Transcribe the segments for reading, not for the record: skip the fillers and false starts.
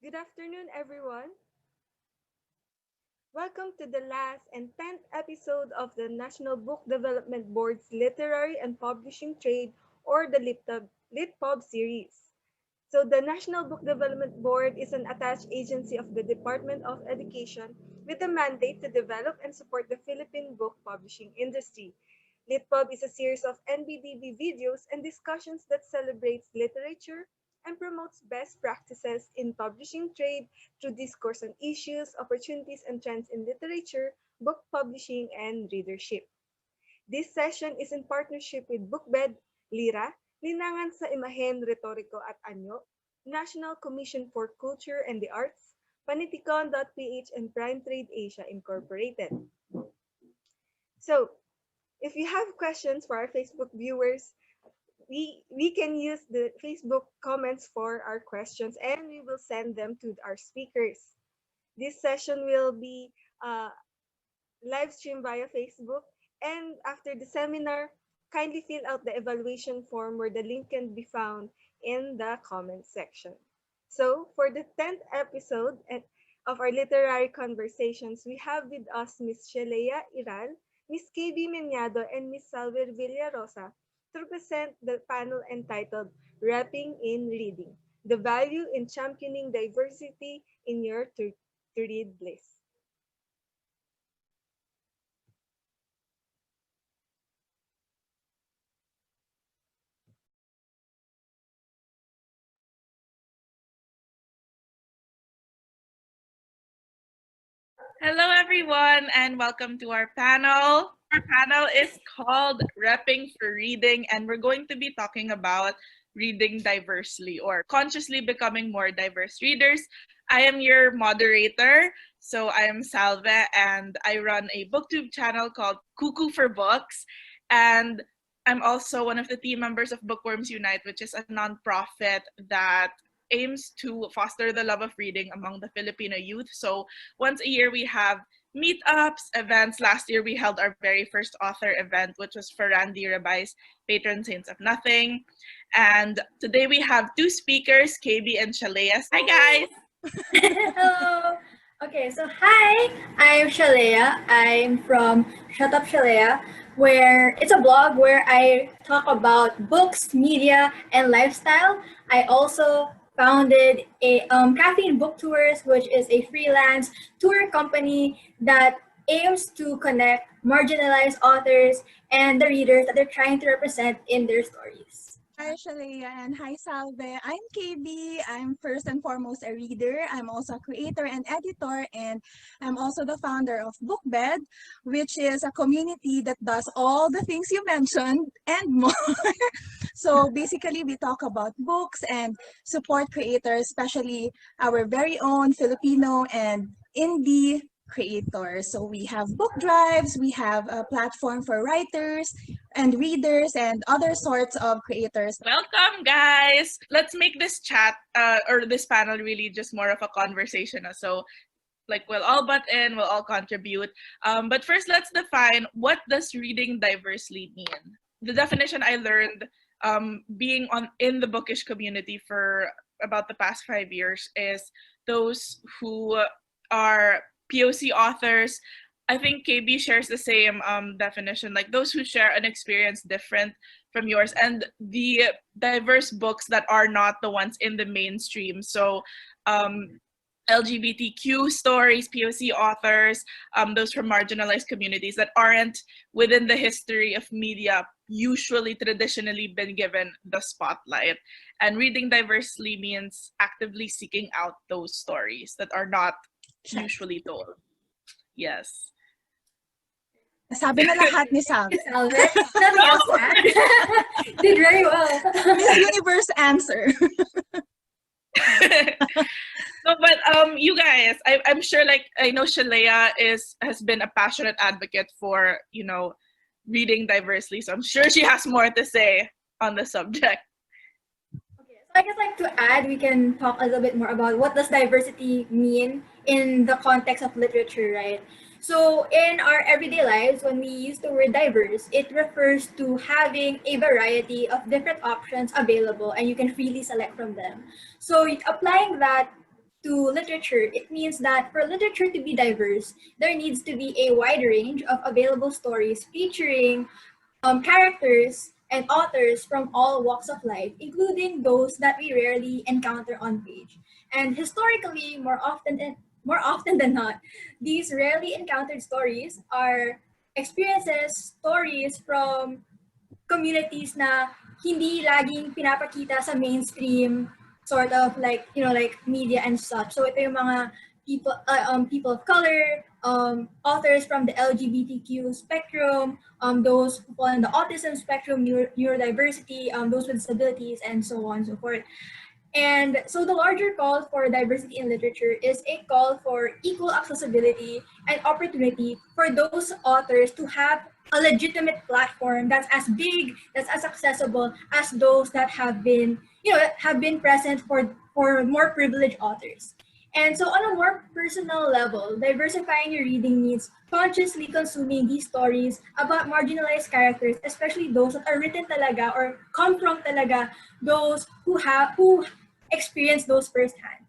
Good afternoon, everyone. Welcome to the last and 10th episode of the National Book Development Board's Literary and Publishing Trade, or the LitPub series. So, the National Book Development Board is an attached agency of the Department of Education with a mandate to develop and support the Philippine book publishing industry. LitPub is a series of NBDB videos and discussions that celebrates literature and promotes best practices in publishing trade through discourse on issues, opportunities, and trends in literature, book publishing, and readership. This session is in partnership with Bookbed, Lira, Linangan sa Imahen, Retoriko at Anyo, National Commission for Culture and the Arts, Panitikan.ph, and Prime Trade Asia Incorporated. So, if you have questions for our Facebook viewers, we can use the Facebook comments for our questions and we will send them to our speakers. This session will be live streamed via Facebook, and after the seminar, kindly fill out the evaluation form where the link can be found in the comments section. So for the 10th episode of our literary conversations, we have with us Miss Shealea Iral, Miss KB Meniado, and Miss Salve Villarosa to present the panel entitled Repping in Reading, the Value in Championing Diversity in Your to-Read List. Hello, everyone, and welcome to our panel. Our panel is called Repping for Reading, and we're going to be talking about reading diversely or consciously becoming more diverse readers. I am your moderator, so I am Salve, and I run a booktube channel called Cuckoo for Books, and I'm also one of the team members of Bookworms Unite, which is a nonprofit that aims to foster the love of reading among the Filipino youth. So once a year we have meetups, events. Last year we held our very first author event, which was for Randy Rabay's Patron Saints of Nothing. And today we have two speakers, KB and Shealea. Hi guys! Hello! Okay, so hi, I'm Shealea. I'm from Shut Up Shealea, where it's a blog where I talk about books, media, and lifestyle. I also founded a Caffeine Book Tours, which is a freelance tour company that aims to connect marginalized authors and the readers that they're trying to represent in their stories. Hi, Shealea, and hi, Salve. I'm KB. I'm first and foremost a reader. I'm also a creator and editor, and I'm also the founder of Bookbed, which is a community that does all the things you mentioned and more. So basically, we talk about books and support creators, especially our very own Filipino and indie creators. So we have book drives, we have a platform for writers and readers and other sorts of creators. Welcome, guys! Let's make this chat or this panel really just more of a conversation. So like we'll all butt in, we'll all contribute. But first, let's define what does reading diversely mean. The definition I learned being in the bookish community for about the past 5 years is those who are POC authors. I think KB shares the same definition, like those who share an experience different from yours, and the diverse books that are not the ones in the mainstream. So LGBTQ stories, POC authors, those from marginalized communities that aren't within the history of media usually traditionally been given the spotlight. And reading diversely means actively seeking out those stories that are not usually told. Yes. Sabi na lahat ni Salve. Salve, that's awesome. Did very well. Miss Universe answer. No, but you guys, I'm sure, like, I know Shealea has been a passionate advocate for, reading diversely, so I'm sure she has more to say on the subject. Okay, so I guess like to add, we can talk a little bit more about what does diversity mean in the context of literature, right? So in our everyday lives, when we use the word diverse, it refers to having a variety of different options available and you can freely select from them. So applying that to literature, it means that for literature to be diverse, there needs to be a wide range of available stories featuring characters and authors from all walks of life, including those that we rarely encounter on page. And historically, more often than not, these rarely encountered stories are experiences, stories from communities na hindi laging pinapakita sa mainstream sort of like, like media and such. So ito yung mga people of color, authors from the LGBTQ spectrum, those who fall in the autism spectrum, neurodiversity, those with disabilities, and so on and so forth. And so the larger call for diversity in literature is a call for equal accessibility and opportunity for those authors to have a legitimate platform that's as big, that's as accessible as those that have been, have been present for more privileged authors. And so on a more personal level, diversifying your reading means consciously consuming these stories about marginalized characters, especially those that are written talaga or come from talaga those who experience those firsthand.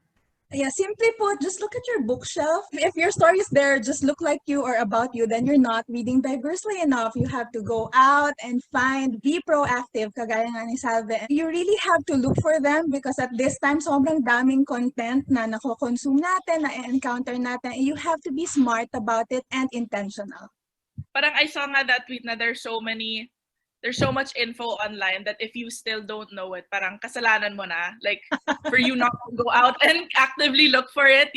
Yeah, simply put, just look at your bookshelf. If your stories there just look like you or about you, then you're not reading diversely enough. You have to go out and be proactive, kagaya nga ni Salve. You really have to look for them because at this time, sobrang daming content na nako-consume natin, na-encounter natin. You have to be smart about it and intentional. Parang I saw nga that tweet na there's so much info online that if you still don't know it, parang kasalanan mo na. Like, for you not to go out and actively look for it,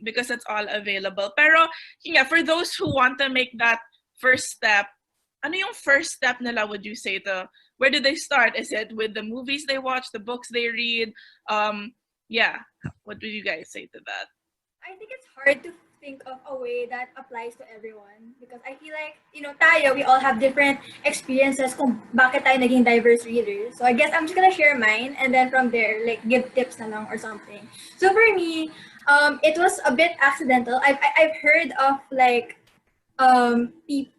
because it's all available. Pero, for those who want to make that first step, ano yung first step nila, would you say, where do they start? Is it with the movies they watch, the books they read? What do you guys say to that? I think it's hard to think of a way that applies to everyone because I feel like, tayo, we all have different experiences kung bakit tayo naging diverse readers. So I guess I'm just gonna share mine and then from there, like, give tips na lang or something. So for me, it was a bit accidental. I've heard of like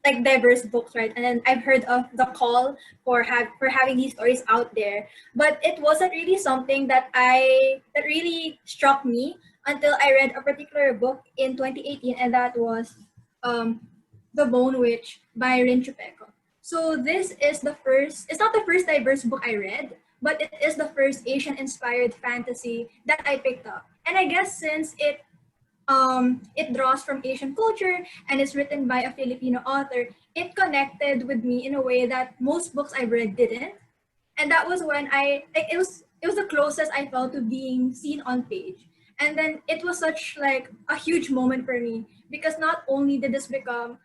diverse books, right? And then I've heard of the call for having these stories out there, but it wasn't really something that really struck me until I read a particular book in 2018, and that was The Bone Witch by Rinchipeko. So this is it's not the first diverse book I read, but it is the first Asian-inspired fantasy that I picked up. And I guess since it draws from Asian culture and is written by a Filipino author, it connected with me in a way that most books I've read didn't. And that was when it was the closest I felt to being seen on page. And then it was such like a huge moment for me because not only did this become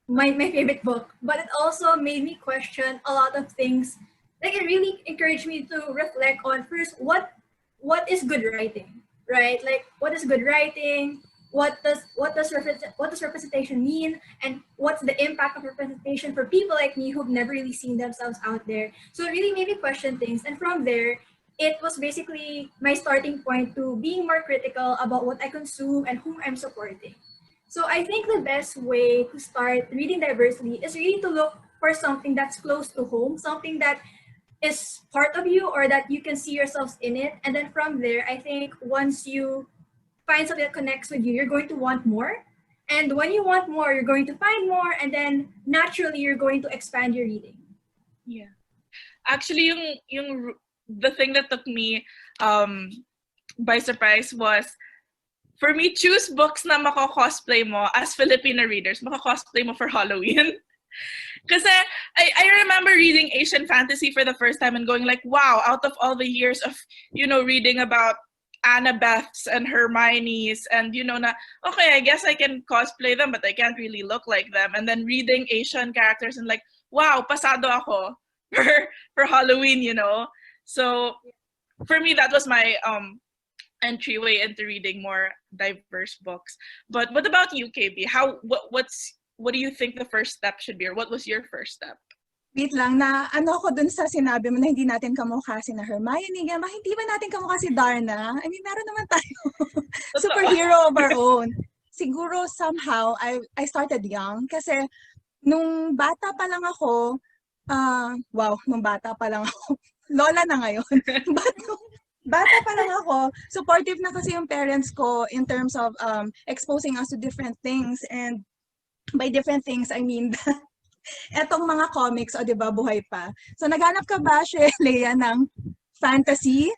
my favorite book, but it also made me question a lot of things. Like it really encouraged me to reflect on first what is good writing, right? Like what is good writing? What does representation mean? And what's the impact of representation for people like me who've never really seen themselves out there? So it really made me question things. And from there, it was basically my starting point to being more critical about what I consume and whom I'm supporting. So I think the best way to start reading diversely is really to look for something that's close to home, something that is part of you or that you can see yourselves in it. And then from there, I think once you find something that connects with you, you're going to want more. And when you want more, you're going to find more. And then naturally, you're going to expand your reading. Yeah. Actually, the thing that took me by surprise was, for me, choose books na mako-cosplay mo as Filipino readers. Mako-cosplay mo for Halloween. Kasi I remember reading Asian fantasy for the first time and going like, wow, out of all the years of, reading about Annabeths and Hermiones and, na, okay, I guess I can cosplay them, but I can't really look like them. And then reading Asian characters and like, wow, pasado ako for Halloween, So for me, that was my entryway into reading more diverse books. But what about you, KB? What do you think the first step should be, or what was your first step? Wait lang, na ako dun sa sinabi mo na hindi natin kamukha si na Hermione, hindi ba natin kamukha si Darna? I mean, meron naman tayo superhero of our own. Siguro somehow, I started young kasi nung bata pa lang ako, lola na ngayon. But bata pa lang ako, supportive na kasi yung parents ko in terms of exposing us to different things. And by different things, I mean etong mga comics, o 'di ba, buhay pa. So naghanap ka ba, Shealea, ng fantasy?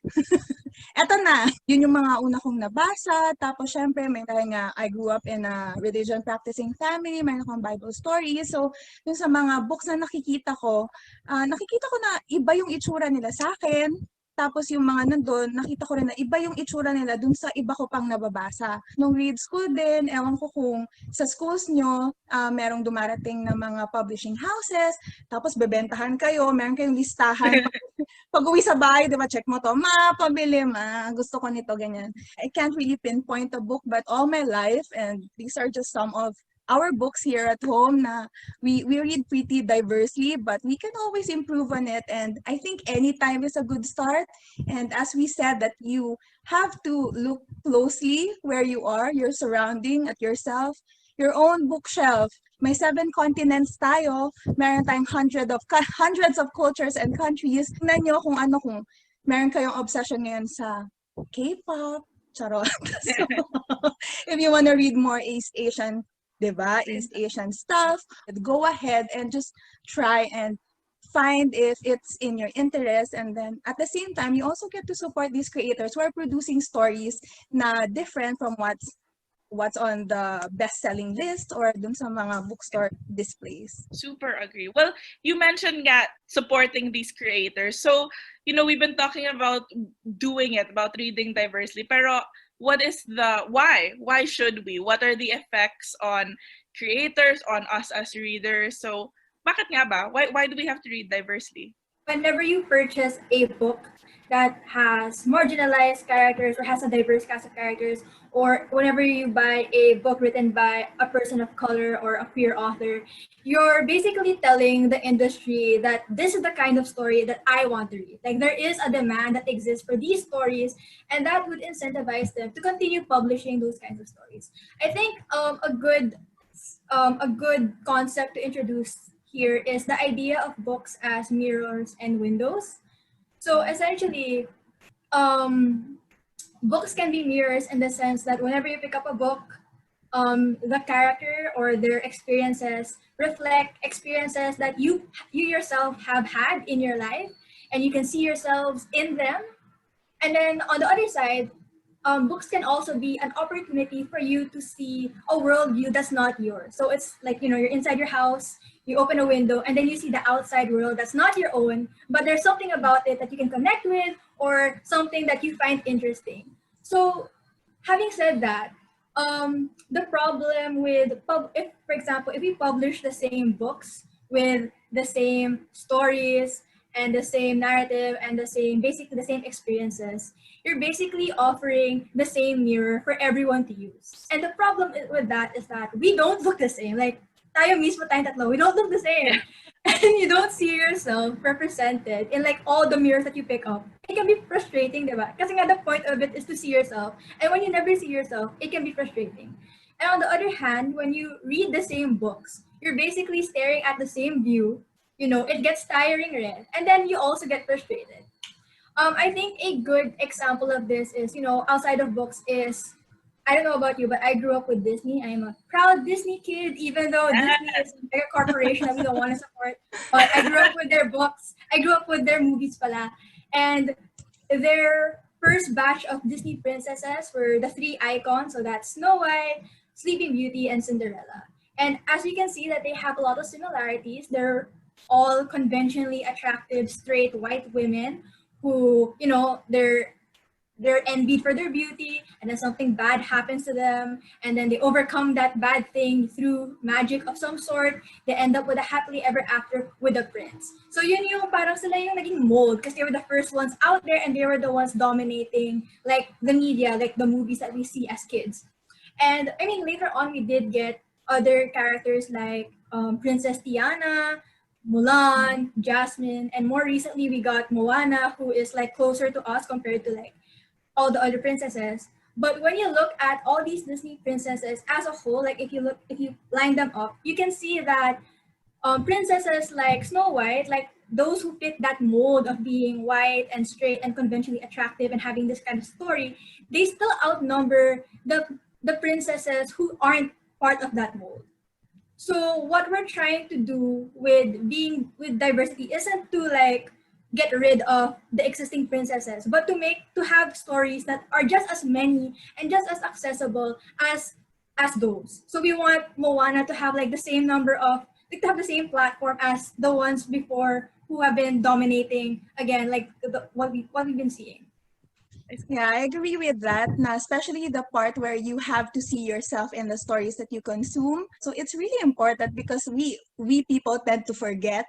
Eto na, yun yung mga una kong nabasa. Tapos syempre, may dahil nga I grew up in a religion practicing family, mayroon akong Bible stories. So, yung sa mga books na nakikita ko na iba yung itsura nila sa akin. Tapos yung mga nandun, nakita ko rin na iba yung itsura nila dun sa iba ko pang nababasa. Nung grade school din, ewan ko kung sa schools nyo, merong dumarating na mga publishing houses, tapos bebentahan kayo, meron kayong listahan. Pag uwi sa bahay, di ba, check mo to, pabili, gusto ko nito, ganyan. I can't really pinpoint a book, but all my life, and these are just some of our books here at home na we read pretty diversely, but we can always improve on it. And I think any time is a good start. And as we said, that you have to look closely where you are, your surrounding, at yourself, your own bookshelf. May 7 continents tayo, meron tayong hundreds of cultures and countries. Tingnan nyo kung meron kayong obsession ngayon sa K-pop, charot. So, if you want to read more East Asian, diba, East Asian stuff, go ahead and just try and find if it's in your interest. And then at the same time, you also get to support these creators who are producing stories na different from what's on the best-selling list or dun sa mga bookstore displays. Super agree. Well, you mentioned that supporting these creators. So, we've been talking about doing it, about reading diversely. Pero what is the why? Why should we? What are the effects on creators, on us as readers? So, bakit nga ba? Why do we have to read diversely? Whenever you purchase a book that has marginalized characters or has a diverse cast of characters, or whenever you buy a book written by a person of color or a queer author, you're basically telling the industry that this is the kind of story that I want to read. Like, there is a demand that exists for these stories, and that would incentivize them to continue publishing those kinds of stories. I think a good concept to introduce here is the idea of books as mirrors and windows. So essentially, books can be mirrors in the sense that whenever you pick up a book, the character or their experiences reflect experiences that you yourself have had in your life, and you can see yourselves in them. And then on the other side, books can also be an opportunity for you to see a worldview that's not yours. So it's like, you're inside your house, you open a window, and then you see the outside world that's not your own, but there's something about it that you can connect with or something that you find interesting. So having said that, the problem with, for example, if we publish the same books with the same stories and the same narrative and basically the same experiences, you're basically offering the same mirror for everyone to use. And the problem with that is that we don't look the same. Like, tayo mismo tayong tatlo, we don't look the same. And you don't see yourself represented in like all the mirrors that you pick up. It can be frustrating, diba? Kasi nga the point of it is to see yourself. And when you never see yourself, it can be frustrating. And on the other hand, when you read the same books, you're basically staring at the same view. It gets tiring, right? And then you also get frustrated. I think a good example of this is, outside of books is, I don't know about you, but I grew up with Disney. I'm a proud Disney kid, even though Disney is a corporation that we don't want to support. But I grew up with their books. I grew up with their movies pala. And their first batch of Disney princesses were the 3 icons. So that's Snow White, Sleeping Beauty, and Cinderella. And as you can see that they have a lot of similarities. They're all conventionally attractive, straight, white women who, they're envied for their beauty, and then something bad happens to them, and then they overcome that bad thing through magic of some sort. They end up with a happily ever after with a prince. So yun yung parang sila yung naging mold, because they were the first ones out there, and they were the ones dominating like the media, like the movies that we see as kids. And I mean, later on we did get other characters like Princess Tiana, Mulan, Jasmine, and more recently we got Moana, who is like closer to us compared to like all the other princesses. But when you look at all these Disney princesses as a whole, like if you line them up, you can see that princesses like Snow White, like those who fit that mold of being white and straight and conventionally attractive and having this kind of story, they still outnumber the princesses who aren't part of that mold. So what we're trying to do with being with diversity isn't to like get rid of the existing princesses, but to have stories that are just as many and just as accessible as those. So we want Moana to have like the same number of like to have the same platform as the ones before who have been dominating again, like what we've been seeing. Yeah, I agree with that. Now, especially the part where you have to see yourself in the stories that you consume. So it's really important because we people tend to forget.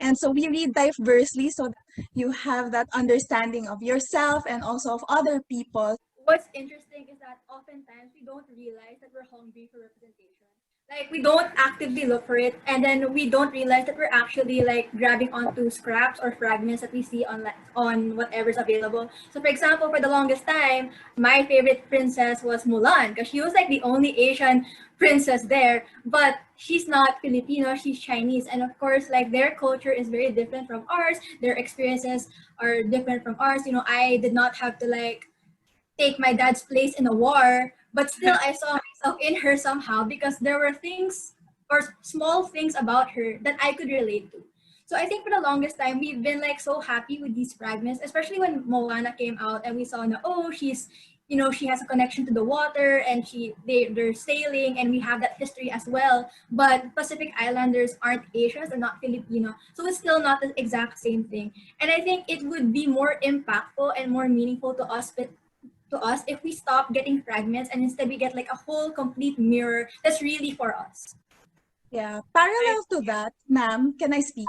And so we read diversely so that you have that understanding of yourself and also of other people. What's interesting is that oftentimes we don't realize that we're hungry for representation. Like we don't actively look for it, and then we don't realize that we're actually like grabbing onto scraps or fragments that we see on whatever's available. So, for example, for the longest time, my favorite princess was Mulan because she was like the only Asian princess there. But she's not Filipino; she's Chinese, and of course, like their culture is very different from ours. Their experiences are different from ours. You know, I did not have to like take my dad's place in a war, but still I saw myself in her somehow because there were things or small things about her that I could relate to. So I think for the longest time we've been like so happy with these fragments, especially when Moana came out and we saw na she's she has a connection to the water and they're sailing and we have that history as well. But Pacific Islanders aren't Asians, they're not Filipino, so it's still not the exact same thing. And I think it would be more impactful and more meaningful to us if we stop getting fragments and instead we get like a whole complete mirror that's really for us. Yeah, parallel to that, ma'am, can I speak?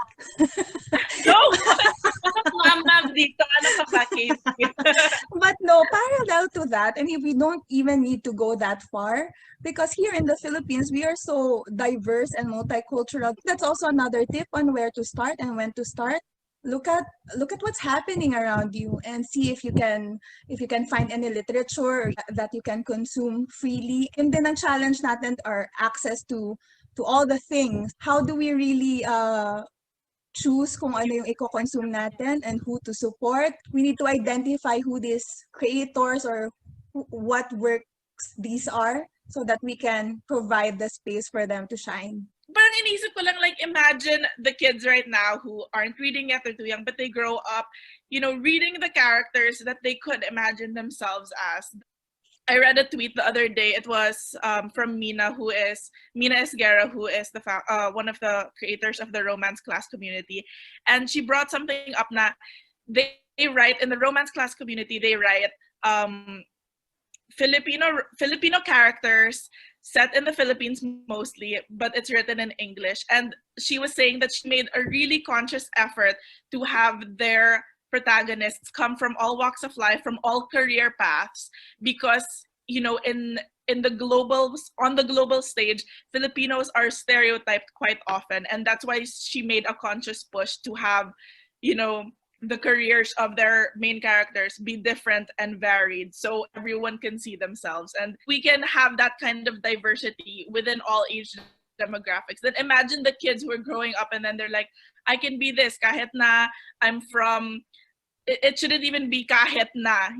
No! Ma'am, dito, ano ka ba, Casey? But no, parallel to that, I mean, we don't even need to go that far because here in the Philippines, we are so diverse and multicultural. That's also another tip on where to start and when to start. Look at what's happening around you and see if you can find any literature that you can consume freely. And then ang challenge natin are access to all the things. How do we really choose kung ano yung i-consume natin and who to support? We need to identify who these creators or what works these are so that we can provide the space for them to shine. Parang inisip ko lang, like, imagine the kids right now who aren't reading yet, they're too young, but they grow up, reading the characters that they could imagine themselves as. I read a tweet the other day. It was from Mina Esguerra, who is one of the creators of the romance class community. And she brought something up na they write, in the romance class community, they write Filipino characters set in the Philippines mostly, but it's written in English. And she was saying that she made a really conscious effort to have their protagonists come from all walks of life, from all career paths, because on the global stage, Filipinos are stereotyped quite often, and that's why she made a conscious push to have the careers of their main characters be different and varied so everyone can see themselves, and we can have that kind of diversity within all age demographics. Then imagine the kids who are growing up and then they're like, I can be this kahit na I'm from, it shouldn't even be kahit na,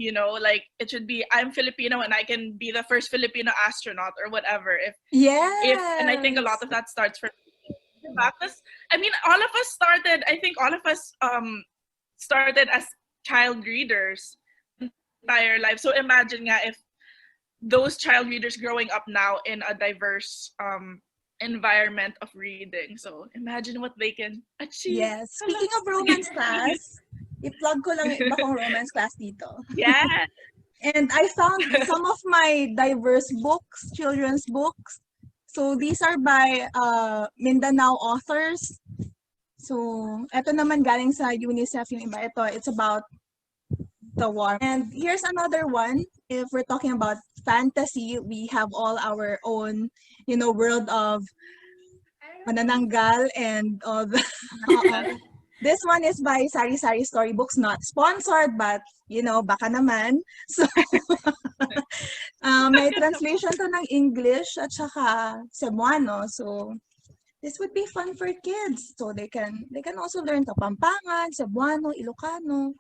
like it should be I'm Filipino and I can be the first Filipino astronaut or whatever. And I think a lot of that starts from I mean, all of us started as child readers entire life. So imagine nga if those child readers growing up now in a diverse environment of reading. So imagine what they can achieve. Yes. Speaking of romance class, i-plug ko lang iba kong romance class dito. Yeah. And I found some of my diverse books, children's books. So these are by Mindanao authors. So, ito naman galing sa UNICEF yung iba. It's about the war. And here's another one. If we're talking about fantasy, we have all our own, world of Manananggal and all the... This one is by Sari Sari Storybooks, not sponsored, but, baka naman. So, may translation to ng English at saka Cebuano. So, this would be fun for kids. So they can also learn Kapampangan, Cebuano, Ilocano.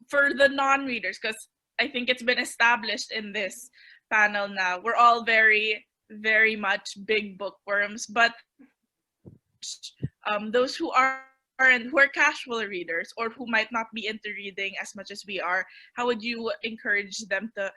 For the non-readers, because I think it's been established in this panel now, we're all very, very much big bookworms, but those who are casual readers or who might not be into reading as much as we are, how would you encourage them to?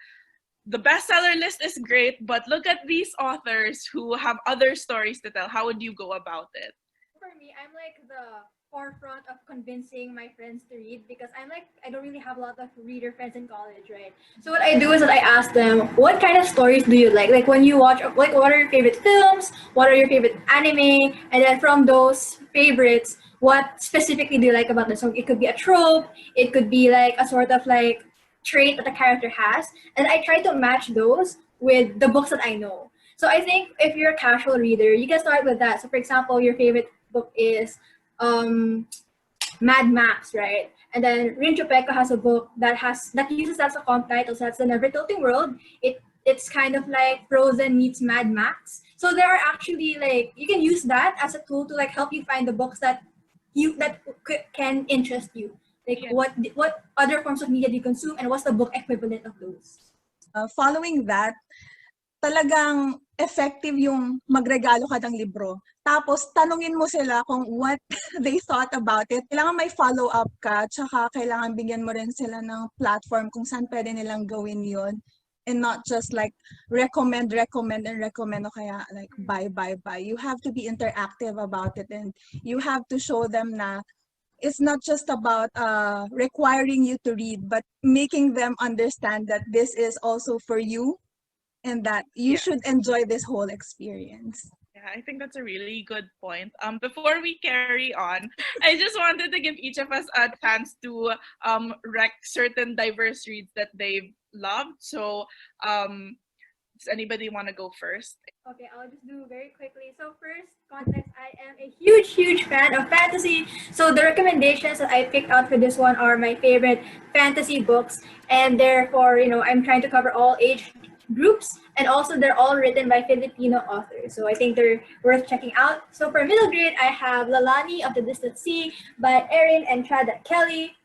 The bestseller list is great, but look at these authors who have other stories to tell. How would you go about it? For me, I'm like the forefront of convincing my friends to read because I don't really have a lot of reader friends in college, right? So what I do is that I ask them, what kind of stories do you like? Like when you watch, like what are your favorite films? What are your favorite anime? And then from those favorites, what specifically do you like about this? So it could be a trope, it could be like a sort of like trait that the character has, and I try to match those with the books that I know. So I think if you're a casual reader, you can start with that. So for example, your favorite book is Mad Max, right? And then Rinchipeko has a book that uses that as a comp title, so that's the Never Tilting World. It's kind of like Frozen meets Mad Max. So there are actually like you can use that as a tool to like help you find the books that can interest you. Like what other forms of media do you consume and what's the book equivalent of those? Following that, talagang effective yung magregalo ka ng libro. Tapos, tanungin mo sila kung what they thought about it. Kailangan may follow-up ka, tsaka kailangan bigyan mo rin sila ng platform kung saan pwede nilang gawin yon. And not just like recommend, o kaya like buy. You have to be interactive about it and you have to show them na it's not just about requiring you to read, but making them understand that this is also for you and that you should enjoy this whole experience. Yeah, I think that's a really good point. Before we carry on, I just wanted to give each of us a chance to rec certain diverse reads that they've loved. So, does anybody want to go first? Okay, I'll just do very quickly. So first, context, I am a huge fan of fantasy. So the recommendations that I picked out for this one are my favorite fantasy books. And therefore, I'm trying to cover all age groups. And also they're all written by Filipino authors. So I think they're worth checking out. So for middle grade, I have Lalani of the Distant Sea by Erin and Chad Kelly.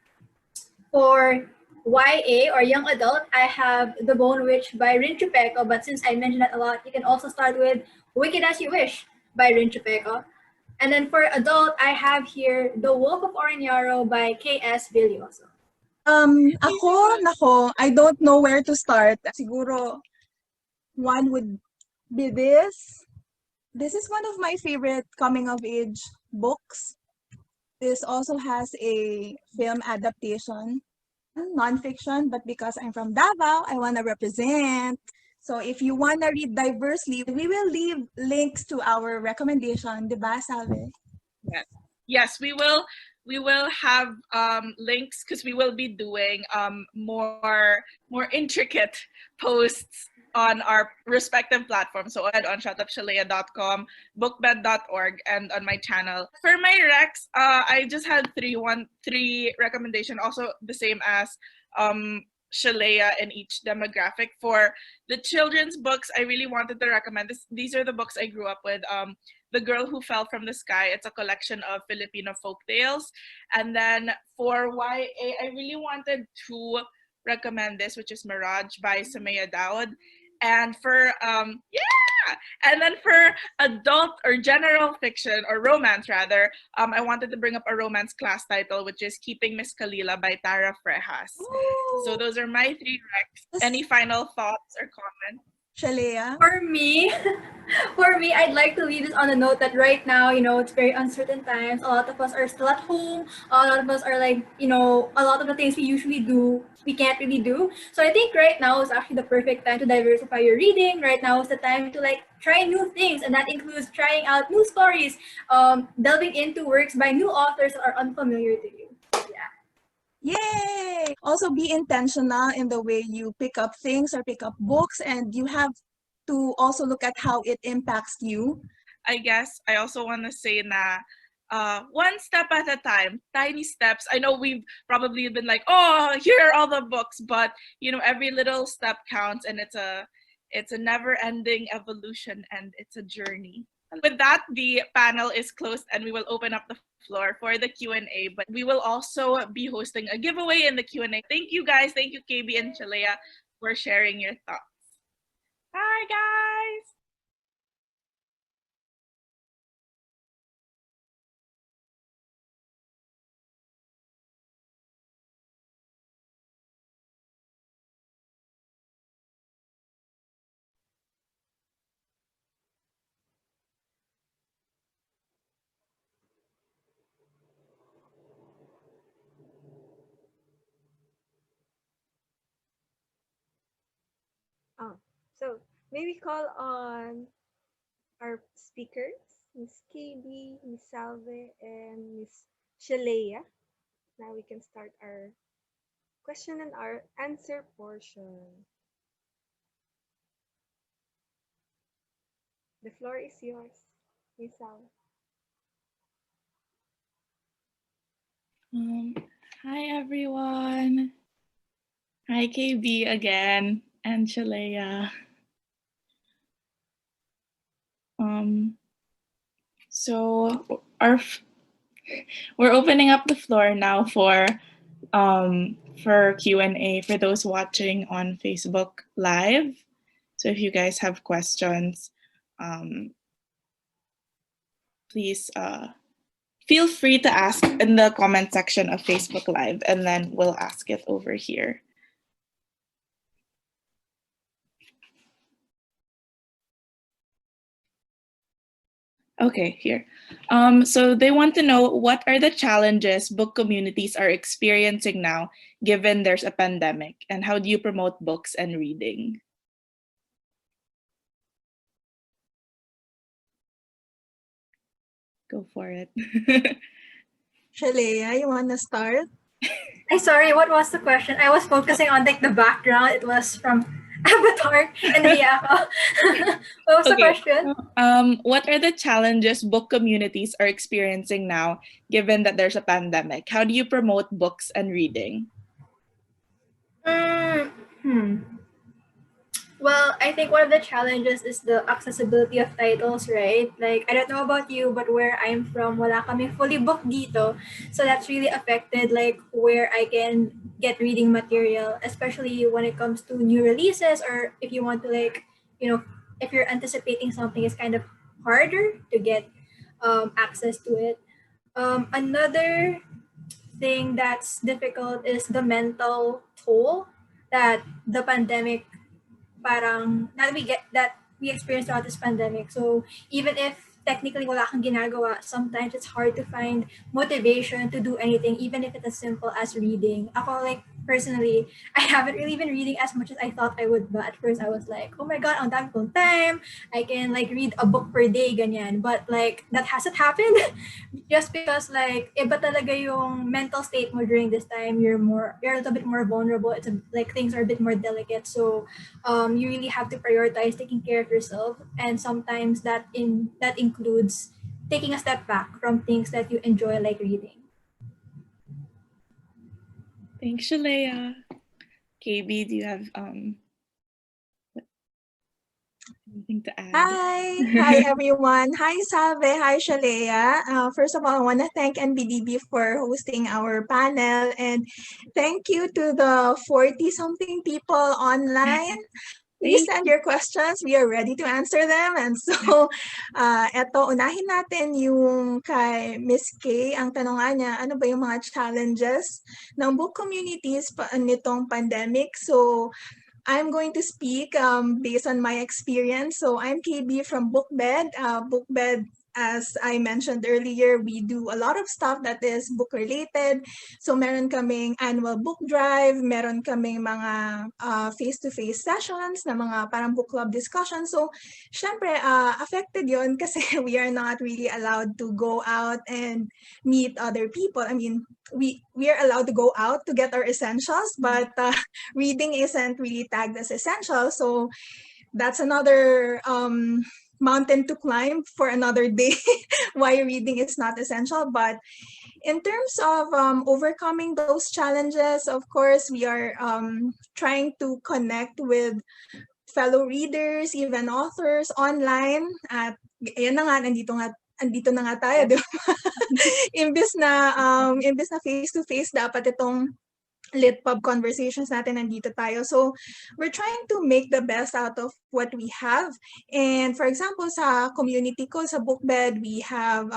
For YA or young adult, I have The Bone Witch by Rinchipeko, but since I mentioned that a lot, you can also start with Wicked As You Wish by Rinchipeko. And then for adult, I have here The Wolf of Oriñaro by K.S. Villarosa. I don't know where to start. Siguro, one would be this. This is one of my favorite coming-of-age books. This also has a film adaptation. Non-fiction, but because I'm from Davao, I want to represent. So if you want to read diversely, we will leave links to our recommendation, diba, Salve? Yes, we will. We will have links because we will be doing more intricate posts on our respective platforms. So on shutupshealea.com, bookbed.org, and on my channel. For my recs, I just had three recommendation, also the same as Shealea in each demographic. For the children's books, I really wanted to recommend this. These are the books I grew up with. The Girl Who Fell from the Sky. It's a collection of Filipino folk tales. And then for YA, I really wanted to recommend this, which is Mirage by Samaya Daud. And for and then for adult or general fiction or romance rather, I wanted to bring up a romance class title, which is Keeping Miss Kalila by Tara Frejas. Ooh. So those are my three recs. Any final thoughts or comments? Shealea? For me, I'd like to leave this on a note that right now, it's very uncertain times. A lot of us are still at home. A lot of us are like, a lot of the things we usually do, we can't really do. So I think right now is actually the perfect time to diversify your reading. Right now is the time to like try new things, and that includes trying out new stories, delving into works by new authors that are unfamiliar to you. Yeah. Yay! Also be intentional in the way you pick up things or pick up books, and you have to also look at how it impacts you. I guess I also want to say na one step at a time, tiny steps. I know we've probably been like, oh, here are all the books, but every little step counts, and it's a never-ending evolution, and it's a journey. With that, the panel is closed and we will open up the floor for the Q&A, but we will also be hosting a giveaway in the Q&A. Thank you guys. Thank you, KB and Shealea, for sharing your thoughts. Bye, guys. So may we call on our speakers, Miss KB, Miss Salve, and Miss Shealea. Now we can start our question and our answer portion. The floor is yours, Miss Salve. Hi, everyone. Hi, KB again, and Shealea. So we're opening up the floor now for Q&A for those watching on Facebook Live. So if you guys have questions, please feel free to ask in the comment section of Facebook Live, and then we'll ask it over here. Okay, here. So they want to know, what are the challenges book communities are experiencing now, given there's a pandemic, and how do you promote books and reading? Go for it. Shealea, you want to start? I'm sorry, what was the question? I was focusing on like the background. It was from Avatar and Riako. What was the question? What are the challenges book communities are experiencing now, given that there's a pandemic? How do you promote books and reading? Well, I think one of the challenges is the accessibility of titles, right? Like, I don't know about you, but where I'm from, wala kami fully booked dito. So that's really affected, like, where I can get reading material, especially when it comes to new releases, or if you want to, like, if you're anticipating something, it's kind of harder to get access to it. Another thing that's difficult is the mental toll that the pandemic parang that we experienced throughout this pandemic. So even if technically wala kang ginagawa, sometimes it's hard to find motivation to do anything, even if it's as simple as reading. Ako, like, personally, I haven't really been reading as much as I thought I would. But at first I was like, oh my God, ang dami kong time. I can like read a book per day, ganyan. But like, that hasn't happened just because like, iba talaga yung mental state mo during this time. You're a little bit more vulnerable. It's like things are a bit more delicate. So you really have to prioritize taking care of yourself. And sometimes that includes taking a step back from things that you enjoy, like reading. Thanks, Shealea. KB, do you have anything to add? Hi everyone. Hi Salve, hi Shealea. First of all, I want to thank NBDB for hosting our panel, and thank you to the 40-something people online. Please send your questions. We are ready to answer them. And so, eto, unahin natin yung kay Miss K. Ang tanong nga niya, ano ba yung mga challenges ng book communities nitong pandemic? So, I'm going to speak based on my experience. So I'm KB from Bookbed. Bookbed, as I mentioned earlier, we do a lot of stuff that is book related. So meron kaming annual book drive, meron kaming mga face-to-face sessions na mga parang book club discussion. So syempre, affected yon kasi we are not really allowed to go out and meet other people. I mean, we are allowed to go out to get our essentials, but reading isn't really tagged as essential. So that's another mountain to climb for another day why reading is not essential. But in terms of overcoming those challenges, of course, we are trying to connect with fellow readers, even authors online. At ayan na nga, andito na nga tayo, di ba? Imbes na face-to-face, dapat itong LitPub conversations natin, nandito tayo. So we're trying to make the best out of what we have. And for example, sa community ko, sa Bookbed, we have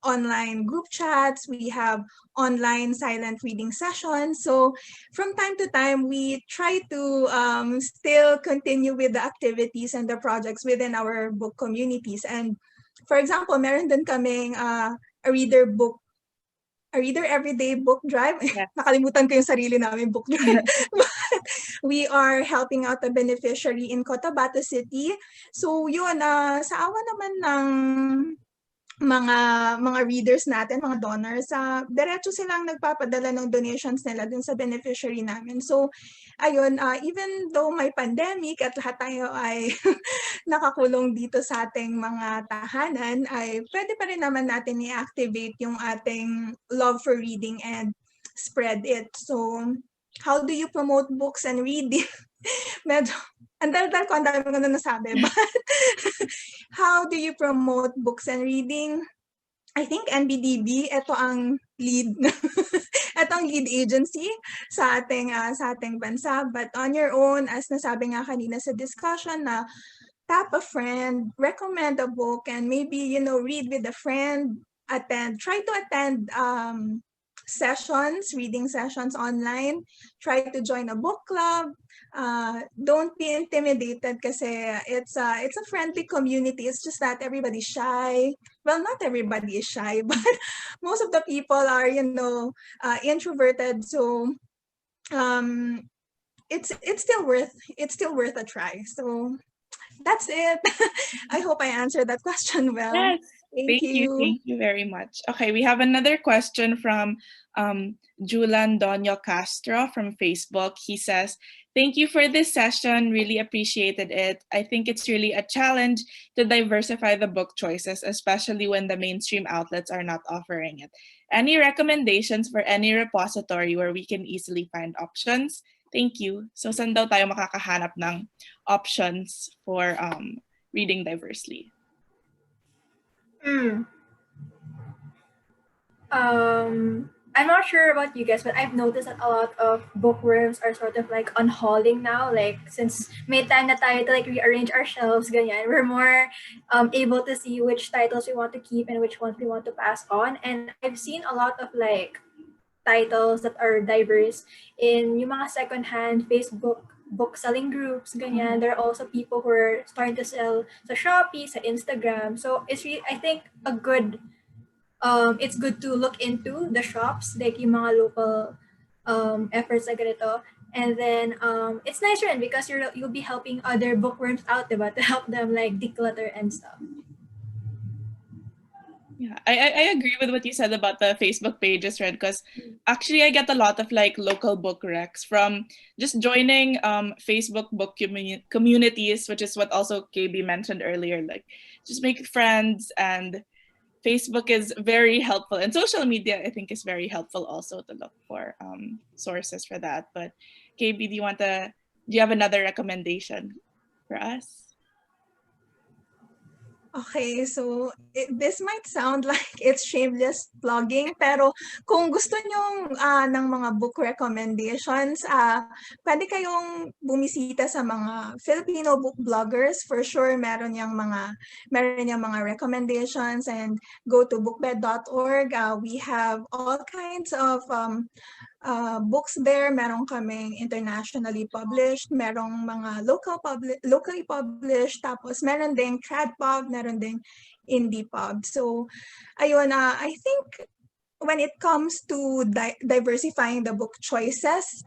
online group chats, we have online silent reading sessions. So from time to time, we try to still continue with the activities and the projects within our book communities. And for example, meron din kaming a reader everyday book drive. Yes. Nakalimutan ko yung sarili namin book drive. But we are helping out a beneficiary in Cotabato City. So yun, sa awa naman ng mga readers natin, mga donors, diretso silang nagpapadala ng donations nila dun sa beneficiary namin. So ayun, even though may pandemic at lahat tayo ay nakakulong dito sa ating mga tahanan, ay pwede pa rin naman natin i-activate yung ating love for reading and spread it. So how do you promote books and reading? Medyo, ang dami ko na nasabi, but how do you promote books and reading? I think NBDB, ito ang lead agency sa ating bansa. But on your own, as nasabi nga kanina sa discussion, na tap a friend, recommend a book, and maybe, read with a friend, try to attend reading sessions online, try to join a book club. Don't be intimidated kasi it's a friendly community. It's just that everybody's shy. Well, not everybody is shy, but most of the people are, introverted. So it's still worth a try. So that's it. I hope I answered that question well. Yes. Thank you. Thank you very much. Okay, we have another question from Julan Donio Castro from Facebook. He says, "Thank you for this session. Really appreciated it. I think it's really a challenge to diversify the book choices, especially when the mainstream outlets are not offering it. Any recommendations for any repository where we can easily find options? Thank you." So saan daw tayo makakahanap ng options for reading diversely? I'm not sure about you guys, but I've noticed that a lot of bookworms are sort of like unhauling now. Like, since may time na tayo to like rearrange our shelves, ganyan, we're more able to see which titles we want to keep and which ones we want to pass on. And I've seen a lot of like titles that are diverse in yung mga secondhand Facebook book selling groups, ganyan. There are also people who are starting to sell sa Shopee, sa Instagram. So it's really, I think, it's good to look into the shops, like yung mga local efforts like ganito. And then it's nice rin because you'll be helping other bookworms out, diba? To help them like declutter and stuff. Yeah, I agree with what you said about the Facebook pages, right? Because actually I get a lot of like local book recs from just joining Facebook book communities, which is what also KB mentioned earlier. Like, just make friends, and Facebook is very helpful, and social media I think is very helpful also to look for sources for that. But KB, do you have another recommendation for us? Okay, so this might sound like it's shameless plugging, pero kung gusto nyo ng mga book recommendations, pwede kayong bumisita sa mga Filipino book bloggers. For sure, meron yung mga recommendations, and go to bookbed.org. We have all kinds of books there. Meron kaming internationally published, merong mga locally published, tapos meron ding TradPub, meron ding IndiePub. So ayun, I think when it comes to diversifying the book choices,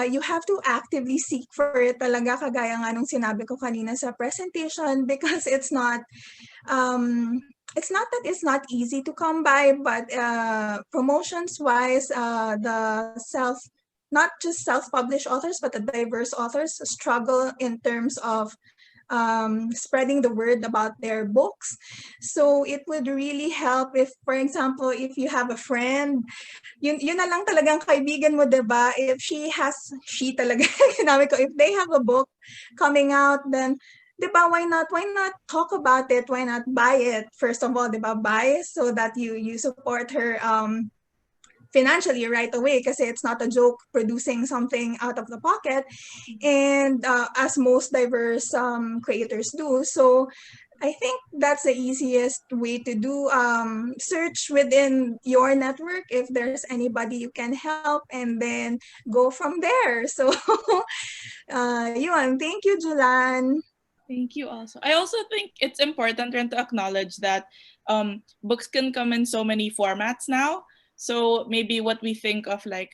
you have to actively seek for it talaga, kagaya nga nung sinabi ko kanina sa presentation, because it's not that it's not easy to come by, but promotions wise, not just self-published authors, but the diverse authors struggle in terms of spreading the word about their books. So it would really help if, for example, if you have a friend, yun na lang talagang kaibigan mo, diba? If she talaga, ginamit ko, if they have a book coming out, then, diba, why not talk about it? Why not buy it? First of all, diba, buy so that you support her financially right away, kasi it's not a joke producing something out of the pocket, and as most diverse creators do. So I think that's the easiest way to do. Search within your network if there's anybody you can help, and then go from there. So yun. Thank you, Julan. Thank you also. I also think it's important to acknowledge that books can come in so many formats now. So maybe what we think of, like,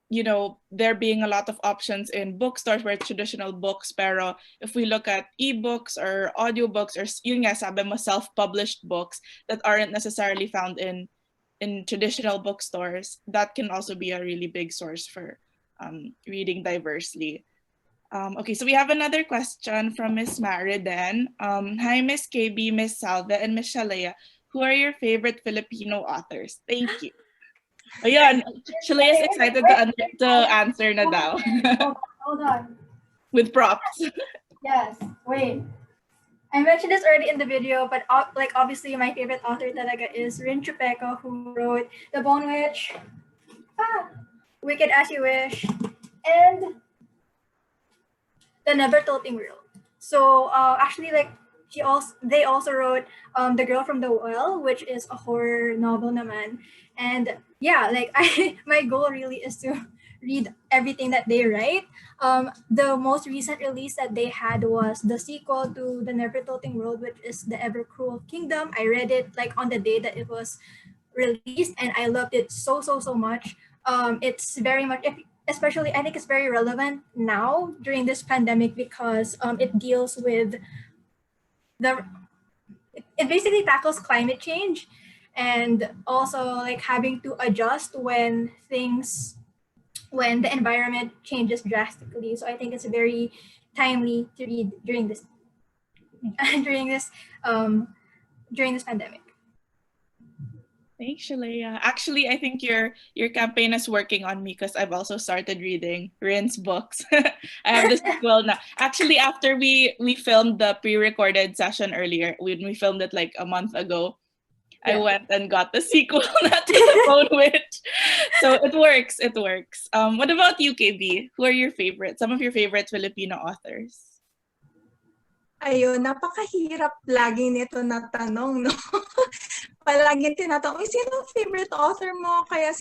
you know, there being a lot of options in bookstores where traditional books, pero if we look at ebooks or audiobooks or yun nga, sabi mo, self-published books that aren't necessarily found in traditional bookstores, that can also be a really big source for reading diversely. Okay, so we have another question from Miss Mariden. Hi, Miss KB, Miss Salve, and Miss Shealea. Who are your favorite Filipino authors? Thank you. Ayan, Shealea is excited to answer na daw. Hold on. With props. Yes. Wait. I mentioned this already in the video, but like obviously my favorite author talaga is Rinchipeko, who wrote The Bone Witch, Wicked As You Wish, and The Never Tilting World. So actually, like they also wrote The Girl from the Well, which is a horror novel naman. And yeah, like my goal really is to read everything that they write. The most recent release that they had was the sequel to The Never Tilting World, which is The Ever Cruel Kingdom. I read it like on the day that it was released, and I loved it so much. It's very much, especially I think it's very relevant now during this pandemic, because it deals with it basically tackles climate change, and also like having to adjust when the environment changes drastically. So I think it's very timely to read during this during this pandemic. Thanks, Shealea. Actually, I think your campaign is working on me, because I've also started reading Rin's books. I have this sequel now. Actually, after we filmed the pre-recorded session earlier, when we filmed it like a month ago, I went and got the sequel, not to The Bone Witch. So it works. What about you, KB? Who are your favorites? Some of your favorite Filipino authors? Ayun, napakahirap lagi nito na tanong, no? Palaging tinatanong, sino favorite author mo? Kaya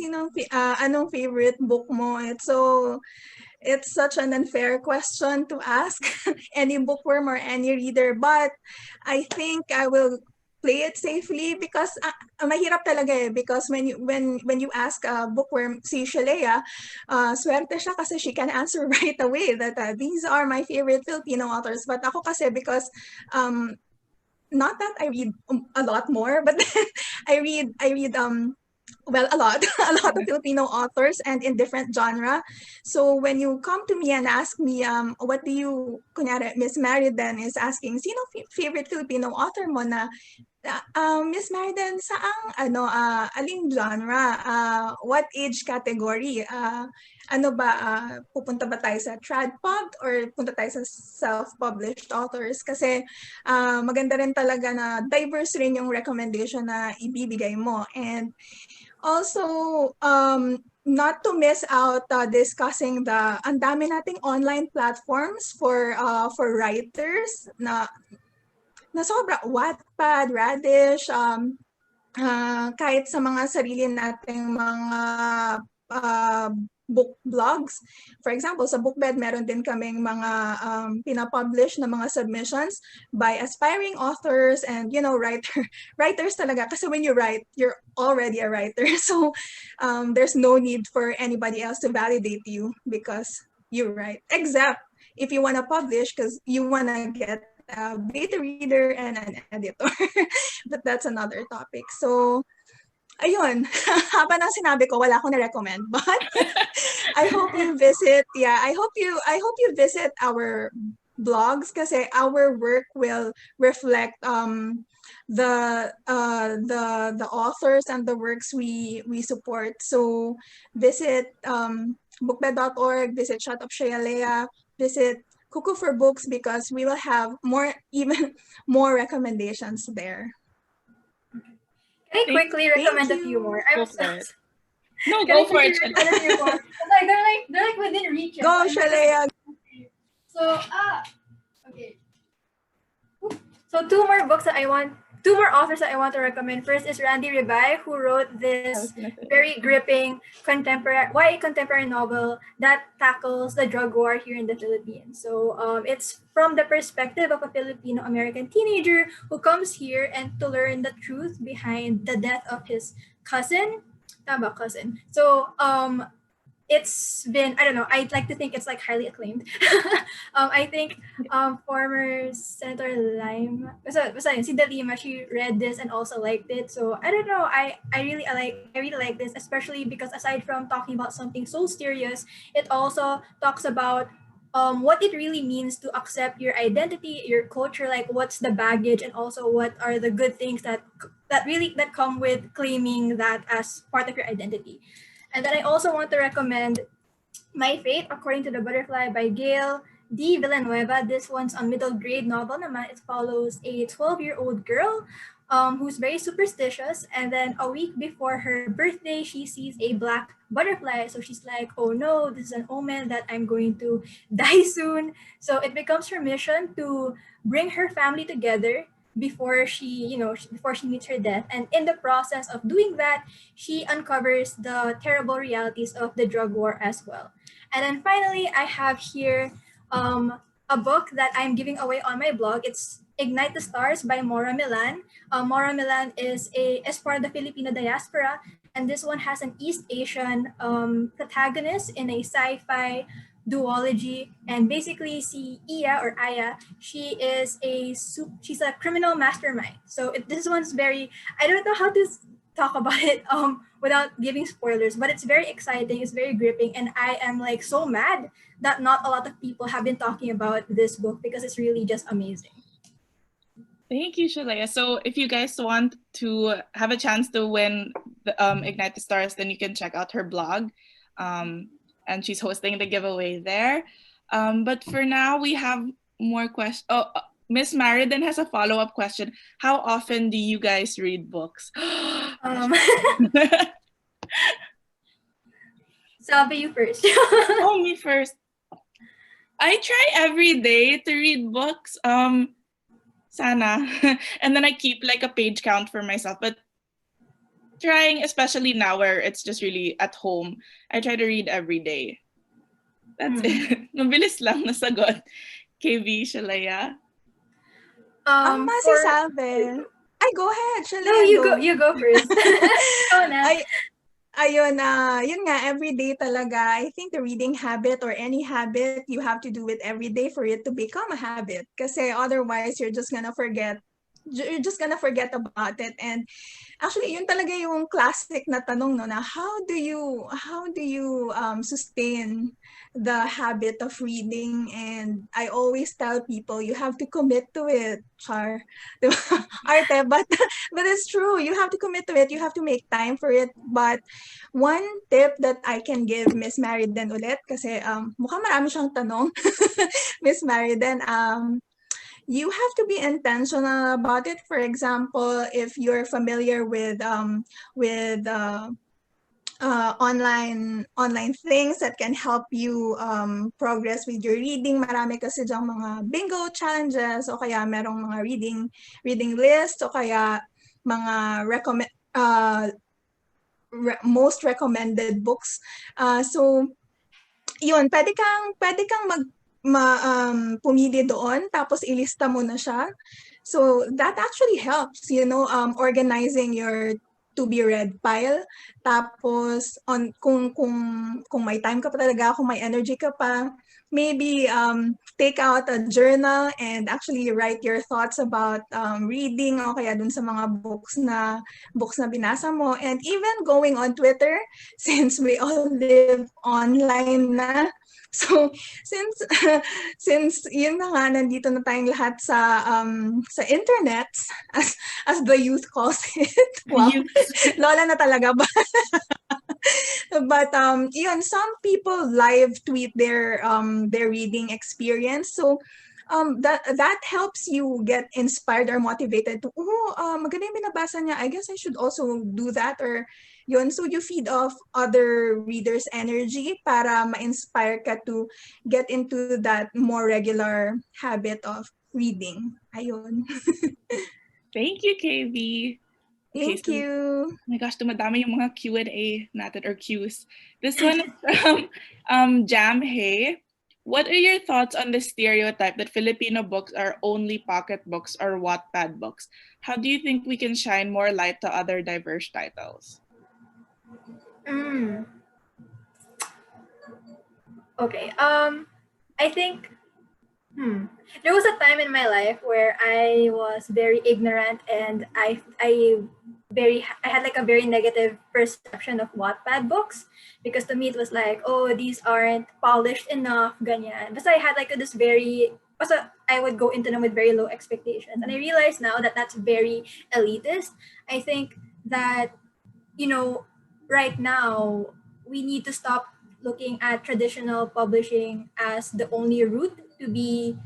anong favorite book mo? It's such an unfair question to ask any bookworm or any reader, but I think I will play it safely, because mahirap talaga eh, because when you ask a bookworm, si Shealea, swerte siya kasi she can answer right away that these are my favorite Filipino authors. But ako kasi, because not that I read a lot more, but I read well, a lot of Filipino authors, and in different genre. So when you come to me and ask me, what do you, kunyari, Miss Mariden is asking, sino favorite Filipino author mo na, Miss Mariden, saang, aling genre, what age category, pupunta ba tayo sa trad-pub or punta tayo sa self-published authors? Kasi maganda rin talaga na diverse rin yung recommendation na ibibigay mo. And also, not to miss out discussing ang dami nating online platforms for writers na sobra, Wattpad, Radish, kahit sa mga sarili nating mga book blogs. For example, sa Bookbed, meron din kaming mga pinapublish na mga submissions by aspiring authors and, writers talaga. Kasi when you write, you're already a writer. So there's no need for anybody else to validate you because you write. Except if you want to publish because you want to get a beta reader and an editor. But that's another topic. So, ayun, haba ng sinabi ko, wala akong na-recommend. But I hope you visit, I hope you visit our blogs kasi our work will reflect the authors and the works we support. So visit bookbed.org, visit Shut Up Shealea, visit Cuckoo for Books because we will have even more recommendations there. Can I quickly recommend a you. few more? Go I'm for so it. No, Can I go for it. quickly recommend a few more? Like they're like within reach. Go, Shealea. So okay. So two more authors that I want to recommend. First is Randy Ribay, who wrote I this was gonna say. very gripping contemporary novel that tackles the drug war here in the Philippines. So it's from the perspective of a Filipino American teenager who comes here and to learn the truth behind the death of his cousin. Tama, cousin. So it's been, I don't know, I'd like to think it's like highly acclaimed. I think former Senator Lima, basta yun, si Dalima, she read this and also liked it. So I don't know, I really like this, especially because aside from talking about something so serious, it also talks about what it really means to accept your identity, your culture, like what's the baggage, and also what are the good things that come with claiming that as part of your identity. And then I also want to recommend My Fate According to the Butterfly by Gail D. Villanueva. This one's a middle grade novel naman. It follows a 12-year-old girl who's very superstitious. And then a week before her birthday, she sees a black butterfly. So she's like, oh no, this is an omen that I'm going to die soon. So it becomes her mission to bring her family together before before she meets her death. And in the process of doing that, she uncovers the terrible realities of the drug war as well. And then finally, I have here a book that I'm giving away on my blog. It's Ignite the Stars by Maura Milan. Maura Milan is part of the Filipino diaspora, and this one has an East Asian protagonist in a sci-fi duology. And basically, si Iya or Aya, she's a criminal mastermind. So this one's very, I don't know how to talk about it without giving spoilers, but it's very exciting, it's very gripping, and I am like so mad that not a lot of people have been talking about this book because it's really just amazing. Thank you, Shealea. So if you guys want to have a chance to win the Ignite the Stars, then you can check out her blog. And she's hosting the giveaway there. But for now, we have more questions. Oh, Miss Maridin has a follow-up question. How often do you guys read books? Salve, you first. Oh, me first. I try every day to read books. Sana. And then I keep like a page count for myself. But trying, especially now where it's just really at home, I try to read every day. That's it. Mabilis lang nasagot. KB, Shealea. Si Salve. Ay, go ahead, Shealea. No, you go first. Go na. Ayun, yun nga, everyday talaga. I think the reading habit or any habit, you have to do it every day for it to become a habit. Kasi otherwise, you're just gonna forget about it. And actually, yun talaga yung classic na tanong, no, na how do you sustain the habit of reading? And I always tell people, you have to commit to it, Char. Arte, but it's true. You have to commit to it. You have to make time for it. But one tip that I can give Miss Mariden ulit, kasi mukhang marami siyang tanong, Miss Mariden, you have to be intentional about it. For example, if you're familiar with online things that can help you progress with your reading, marami kasi dyang mga bingo challenges, o kaya merong mga reading list, o kaya mga most recommended books. So yun, pwede kang pumili doon, tapos ilista mo na siya. So that actually helps, organizing your to be read pile. Tapos kung may time ka pa talaga, kung may energy ka pa, maybe take out a journal and actually write your thoughts about reading o kaya dun sa mga books na binasa mo. And even going on Twitter, since we all live online na. So since yun na nga, nandito na tayong lahat sa internet, as the youth calls it. Wow, lola na talaga ba? But yun, some people live tweet their reading experience. So that helps you get inspired or motivated to, maganda yung binabasa niya. I guess I should also do that, or yun. So you feed off other readers' energy para ma-inspire ka to get into that more regular habit of reading. Ayun. Thank you, KB. Thank so, you. Oh my gosh, dumadami yung mga Q&A natin or Qs. This one is from Jam Hey. What are your thoughts on the stereotype that Filipino books are only pocket books or Wattpad books? How do you think we can shine more light to other diverse titles? Okay. I think there was a time in my life where I was very ignorant and I had like a very negative perception of Wattpad books, because to me it was like, oh, these aren't polished enough, ganyan. But I had like this very, also I would go into them with very low expectations, and I realize now that that's very elitist. I think that, you know, right now we need to stop looking at traditional publishing as the only route to be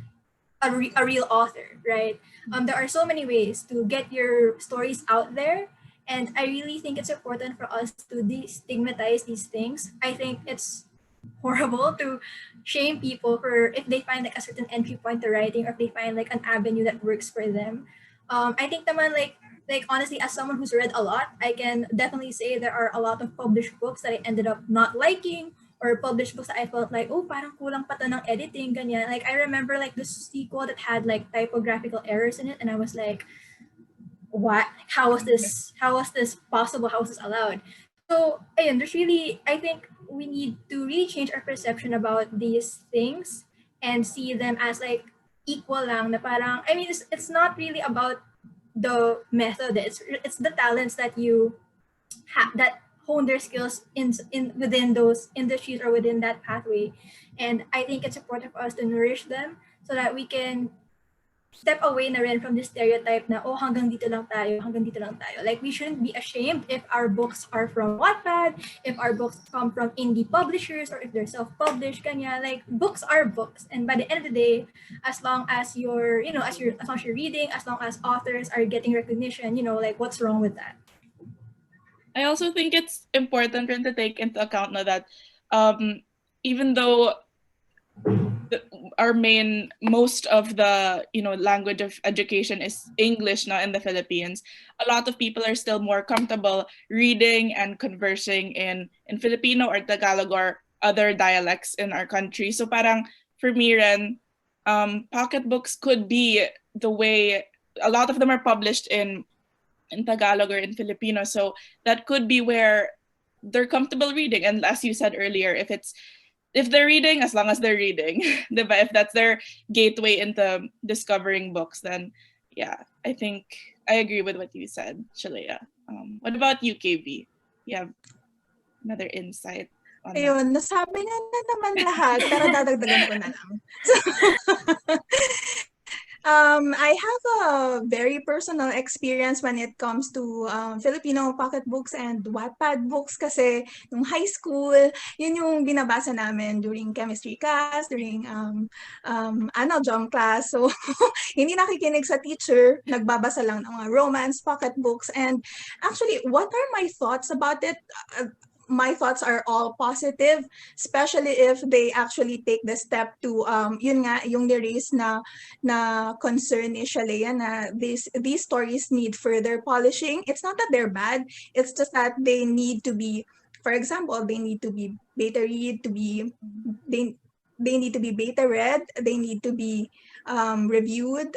a real author, right? There are so many ways to get your stories out there, and I really think it's important for us to destigmatize these things. I think it's horrible to shame people for if they find like a certain entry point to writing, or if they find like an avenue that works for them. I think naman like honestly, as someone who's read a lot, I can definitely say there are a lot of published books that I ended up not liking, or published books that I felt like, oh, parang kulang pa to ng editing, ganyan. Like, I remember like this sequel that had like typographical errors in it, and I was like, what? How was this possible? How was this allowed? So, ayun, there's really, I think we need to really change our perception about these things and see them as like equal lang, na parang, I mean, it's not really about the method, it's the talents that you have that hone their skills in within those industries or within that pathway. And I think it's important for us to nourish them so that we can step away na rin from this stereotype na, oh, hanggang dito lang tayo. Like, we shouldn't be ashamed if our books are from Wattpad, if our books come from indie publishers, or if they're self-published, kanya. Like, books are books. And by the end of the day, as long as you're, as long as you're reading, as long as authors are getting recognition, like, what's wrong with that? I also think it's important to take into account now that even though most of the language of education is English now in the Philippines, a lot of people are still more comfortable reading and conversing in Filipino or Tagalog or other dialects in our country. So parang for me rin, pocket books could be the way. A lot of them are published in Tagalog or in Filipino, so that could be where they're comfortable reading. And as you said earlier, if they're reading, as long as they're reading, if that's their gateway into discovering books, then yeah, I think I agree with what you said, Shealea. What about you, KB? You have another insight on Ayun, nasabi niya na naman lahat, pero dadagdagan ko na lang. I have a very personal experience when it comes to Filipino pocketbooks and Wattpad books, kasi nung high school, yun yung binabasa namin during chemistry class, during jump class. So, hindi nakikinig sa teacher, nagbabasa lang ng mga romance pocketbooks. And actually, what are my thoughts about it? My thoughts are all positive, especially if they actually take the step to yun nga yung niraise na concern ni Shealea na these stories need further polishing. It's not that they're bad, it's just that they need to be, for example, they need to be beta read, they need to be beta read, they need to be reviewed,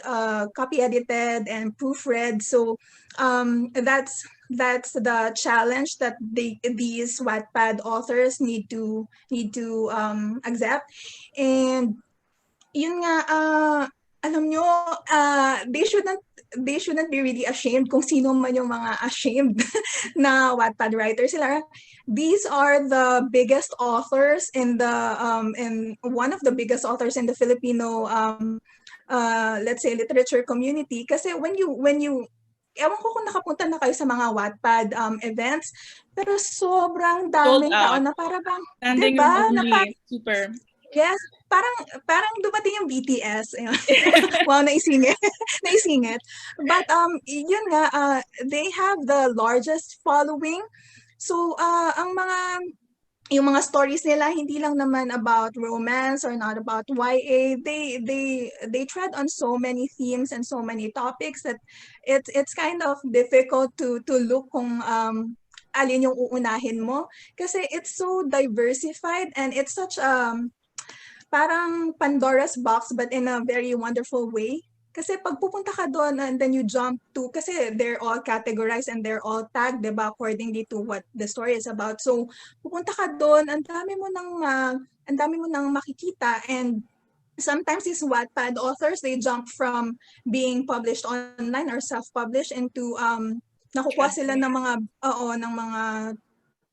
copy edited, and proofread. So that's the challenge that these Wattpad authors need to accept. And yun nga, alam nyo, they shouldn't be really ashamed kung sino man yung mga ashamed na Wattpad writers. Sila, these are the biggest authors in one of the biggest authors in the Filipino let's say literature community. Kasi when you ewan ko kung nakapunta na kayo sa mga Wattpad events, pero sobrang daming tao na para bang, Standing diba? room only. Super. Yes, parang dumating yung BTS. Wow, naisingit. Naisingit. But yun nga, they have the largest following. So yung mga stories nila hindi lang naman about romance or not about YA. They tread on so many themes and so many topics that it's kind of difficult to look kung alin yung uunahin mo kasi it's so diversified and it's such parang Pandora's box but in a very wonderful way. Kasi pag pupunta ka doon and then you jump to, kasi they're all categorized and they're all tagged, diba, accordingly to what the story is about. So pupunta ka doon, ang dami mo nang makikita. And sometimes these Wattpad authors, they jump from being published online or self-published into nakukuha sila ng mga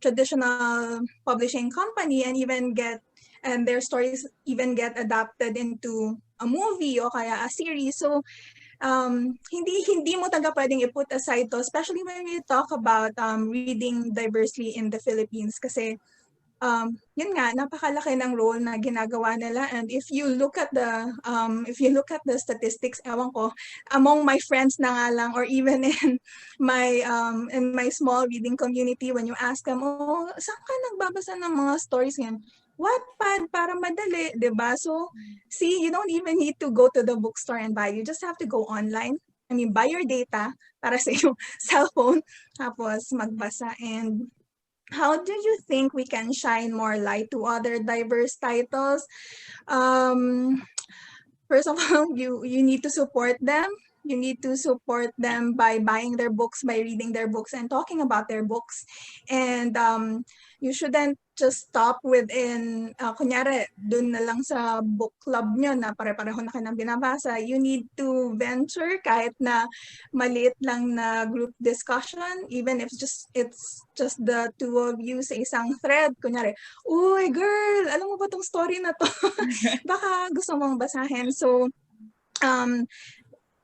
traditional publishing company and their stories even get adapted into a movie o kaya a series. So hindi mo talaga pwedeng i-put aside to, especially when we talk about reading diversely in the Philippines kasi yun nga, napakalaki ng role na ginagawa nila. And if you look at the statistics, ewan ko, among my friends na nga lang or even in my small reading community, when you ask them, oh, saan ka nagbabasa ng mga stories ngayon? Wattpad, para madali, diba? So, see, you don't even need to go to the bookstore and buy. You just have to go online. I mean, buy your data para sa yung cellphone, tapos magbasa. And how do you think we can shine more light to other diverse titles? First of all, you need to support them. You need to support them by buying their books, by reading their books, and talking about their books. And you shouldn't just stop within, kunyari, dun na lang sa book club nyo na pare-pareho na kayo ng binabasa. You need to venture kahit na maliit lang na group discussion, even if it's just the two of you sa isang thread. Kunyari, uy, girl, alam mo ba tong story na to? Baka gusto mong basahin. So,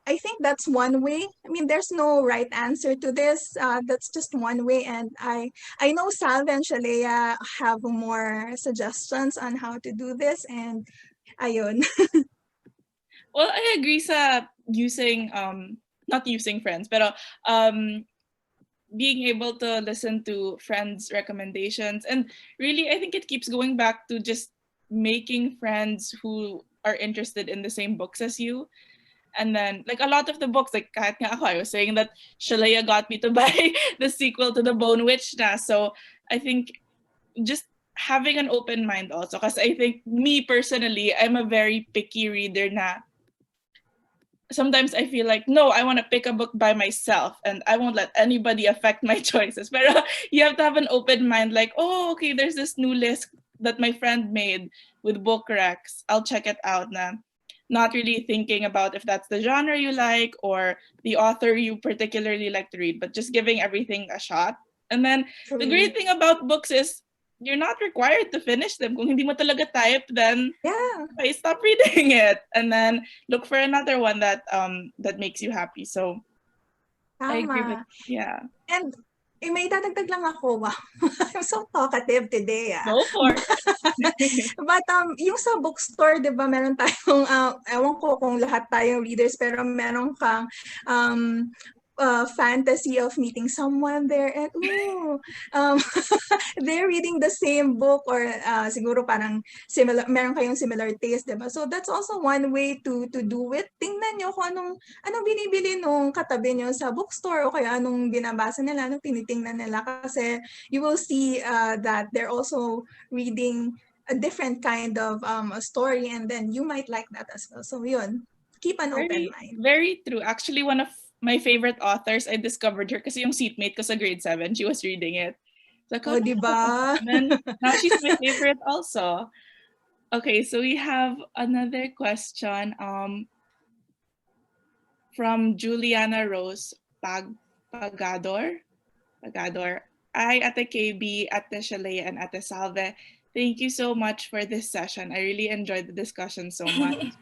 I think that's one way. I mean, there's no right answer to this. That's just one way. And I know Salve and Shealea have more suggestions on how to do this. And ayun. Well, I agree sa using, not using friends, pero being able to listen to friends' recommendations. And really, I think it keeps going back to just making friends who are interested in the same books as you. And then, like a lot of the books, like kahit nga ako, I was saying that Shealea got me to buy the sequel to The Bone Witch na. So I think just having an open mind also, because I think me personally, I'm a very picky reader na. Sometimes I feel like, no, I want to pick a book by myself and I won't let anybody affect my choices. But you have to have an open mind, like, oh, okay, there's this new list that my friend made with book recs. I'll check it out na. Not really thinking about if that's the genre you like or the author you particularly like to read, but just giving everything a shot. And then the great thing about books is you're not required to finish them. Kung hindi mo talaga type, then okay, stop reading it and then look for another one that makes you happy. So I agree with, yeah. And may dadagdag lang ako. Wow. I'm so talkative today. Go for it. But yung sa bookstore, 'di ba, meron tayong ewan ko kung lahat tayong readers, pero meron kang fantasy of meeting someone there and they're reading the same book or siguro parang similar, meron kayong similar taste, diba? So that's also one way to do it. Tingnan nyo kung anong binibili nung katabi nyo sa bookstore o kaya anong binabasa nila, anong tinitingnan nila, kasi you will see that they're also reading a different kind of a story, and then you might like that as well. So yun, keep an open mind. Very true. Actually, one of my favorite authors, I discovered her kasi yung seatmate ko sa grade 7, she was reading it. So, Oh, diba? and then now she's my favorite also. Okay, so we have another question from Juliana Rose Pagador. Hi, Ate KB, Ate Shealea, and Ate Salve. Thank you so much for this session. I really enjoyed the discussion so much.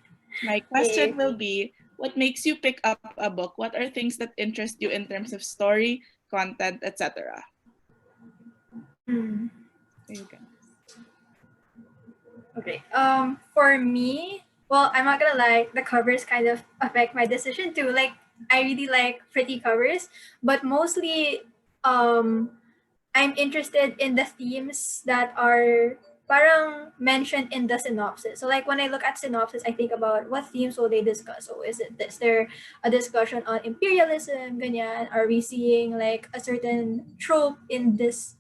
My question will be, what makes you pick up a book? What are things that interest you in terms of story, content, etc.? Hmm. There you go. Okay. For me, well, I'm not gonna lie, the covers kind of affect my decision too. Like, I really like pretty covers, but mostly, I'm interested in the themes that are parang mentioned in the synopsis. So like when I look at synopsis, I think about what themes will they discuss. So is there a discussion on imperialism, ganyan? Are we seeing like a certain trope in this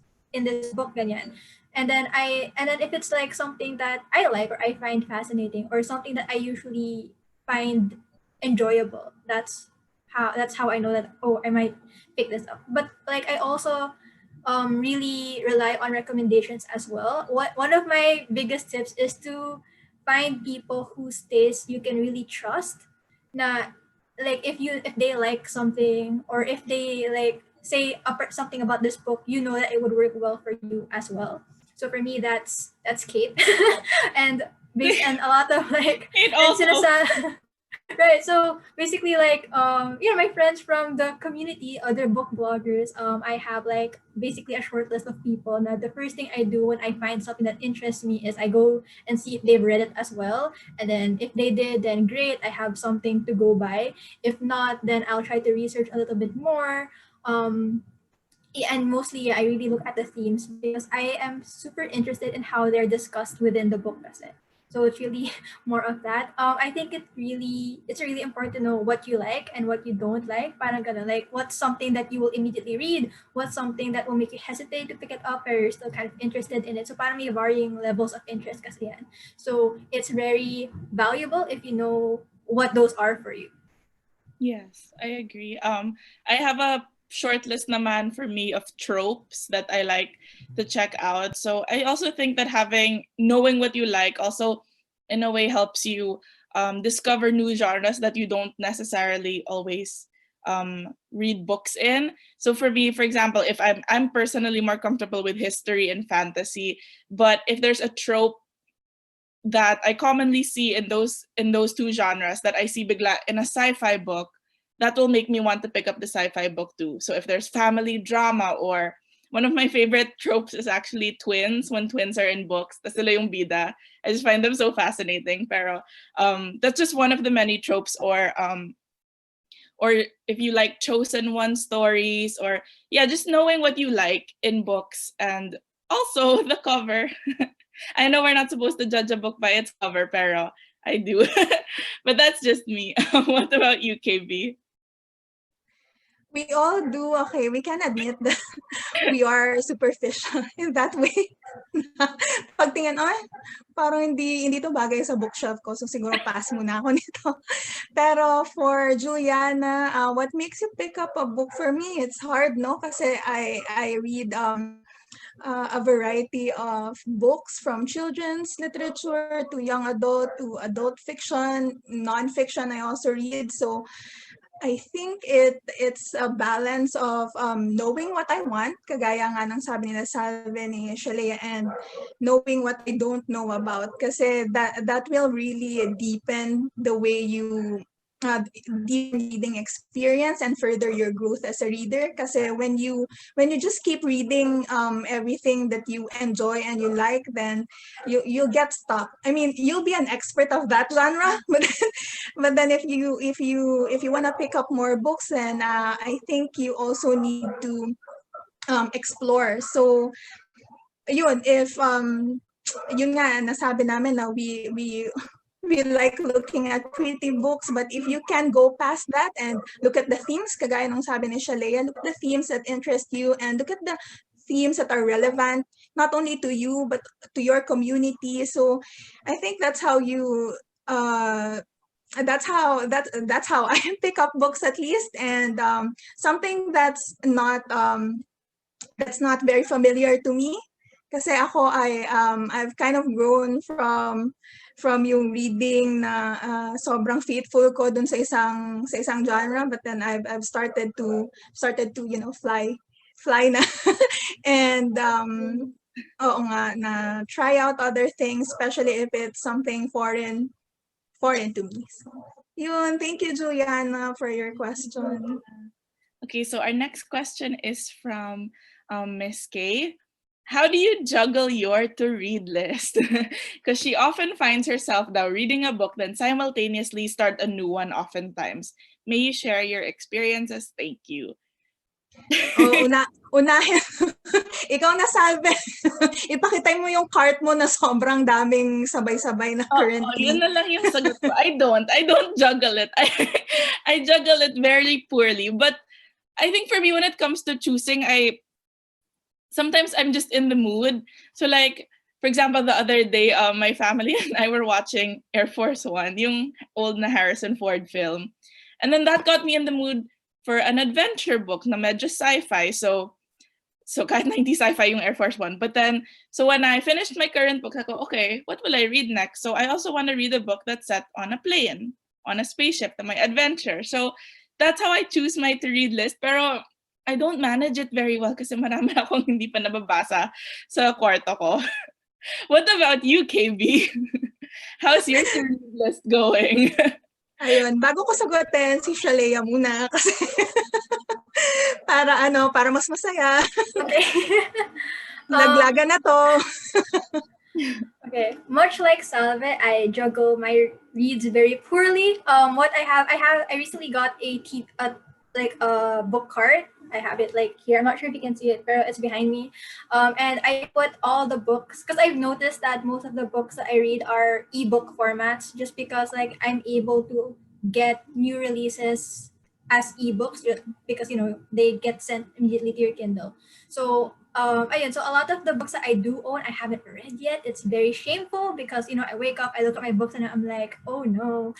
book, ganyan? And then if it's like something that I like or I find fascinating or something that I usually find enjoyable, that's how I know that, oh, I might pick this up. But like I also really rely on recommendations as well. One of my biggest tips is to find people whose taste you can really trust. Na like if they like something or if they like say something about this book, you know that it would work well for you as well. So for me, that's Kate, and and a lot of like It and also. right. So basically, like my friends from the community, other book bloggers, I have like basically a short list of people. Now, the first thing I do when I find something that interests me is I go and see if they've read it as well. And then if they did, then great, I have something to go by. If not, then I'll try to research a little bit more. And mostly, I really look at the themes because I am super interested in how they're discussed within the book. So it's really more of that. I think it's really important to know what you like and what you don't like. Parang ganun, like what's something that you will immediately read, what's something that will make you hesitate to pick it up, or you're still kind of interested in it. So parang may varying levels of interest kasi yan. So it's very valuable if you know what those are for you. Yes, I agree. I have a short list naman for me of tropes that I like to check out. So I also think that knowing what you like also in a way helps you discover new genres that you don't necessarily always read books in. So for me, for example, if I'm personally more comfortable with history and fantasy, but if there's a trope that I commonly see in those two genres that I see bigla in a sci-fi book, that will make me want to pick up the sci-fi book too. So if there's family drama, or one of my favorite tropes is actually twins, when twins are in books, tas sila yung bida. I just find them so fascinating. Pero that's just one of the many tropes, or if you like chosen one stories, or just knowing what you like in books, and also the cover. I know we're not supposed to judge a book by its cover, pero I do. But that's just me. What about you, KB? We all do. Okay, we can admit that we are superficial in that way. Pagtingin, parang hindi to bagay sa bookshelf ko, so siguro pass muna ako nito. Pero for Juliana, what makes you pick up a book? For me, it's hard, no? Kasi I read a variety of books, from children's literature to young adult to adult fiction, non-fiction I also read. So I think it's a balance of knowing what I want, kagaya nga ng sabi nila Salve ni Shealea, and knowing what I don't know about, kasi that will really deepen the way you deepen reading experience and further your growth as a reader. Kasi when you just keep reading everything that you enjoy and you like, then you'll get stuck. I mean, you'll be an expert of that genre, but then if you want to pick up more books, then I think you also need to explore. So yun, if yun nga nasabi namin na we like looking at pretty books, but if you can go past that and look at the themes, kagaya ng sabi ni Shealea, look at the themes that interest you and look at the themes that are relevant, not only to you but to your community. So I think that's how you that's how I pick up books, at least. And something that's not very familiar to me, kasi ako I've kind of grown from yung reading na sobrang faithful ko dun sa isang genre, but then I've started to fly na and oo nga, na try out other things, especially if it's something foreign to me. So yun, thank you, Juliana, for your question. Okay, so our next question is from Miss Kay. How do you juggle your to-read list? Because she often finds herself now reading a book, then simultaneously start a new one oftentimes. May you share your experiences? Thank you. Unahin. Ikaw na, Salve. Ipakita mo yung cart mo na sobrang daming sabay-sabay na currently. Yun na lang yung sagot ko. I don't juggle it. I juggle it very poorly. But I think for me, when it comes to choosing, sometimes I'm just in the mood. So like, for example, the other day, my family and I were watching Air Force One, yung old na Harrison Ford film. And then that got me in the mood for an adventure book na medyo sci-fi. So kahit na hindi sci-fi yung Air Force One. But then, so when I finished my current book, I go, okay, what will I read next? So I also want to read a book that's set on a plane, on a spaceship, na may adventure. So that's how I choose my to-read list. Pero I don't manage it very well kasi marami akong hindi pa nababasa sa kwarto ko. What about you, KB? How's your to-read list going? Ayun, bago ko sagutin, si Shealea muna kasi para mas masaya. Okay. Laglaga na to. Okay, much like Salve, I juggle my reads very poorly. I recently got a book cart. I have it like here. I'm not sure if you can see it, but it's behind me. And I put all the books because I've noticed that most of the books that I read are ebook formats, just because like I'm able to get new releases as ebooks because they get sent immediately to your Kindle. So so a lot of the books that I do own, I haven't read yet. It's very shameful because I wake up, I look at my books, and I'm like, oh no.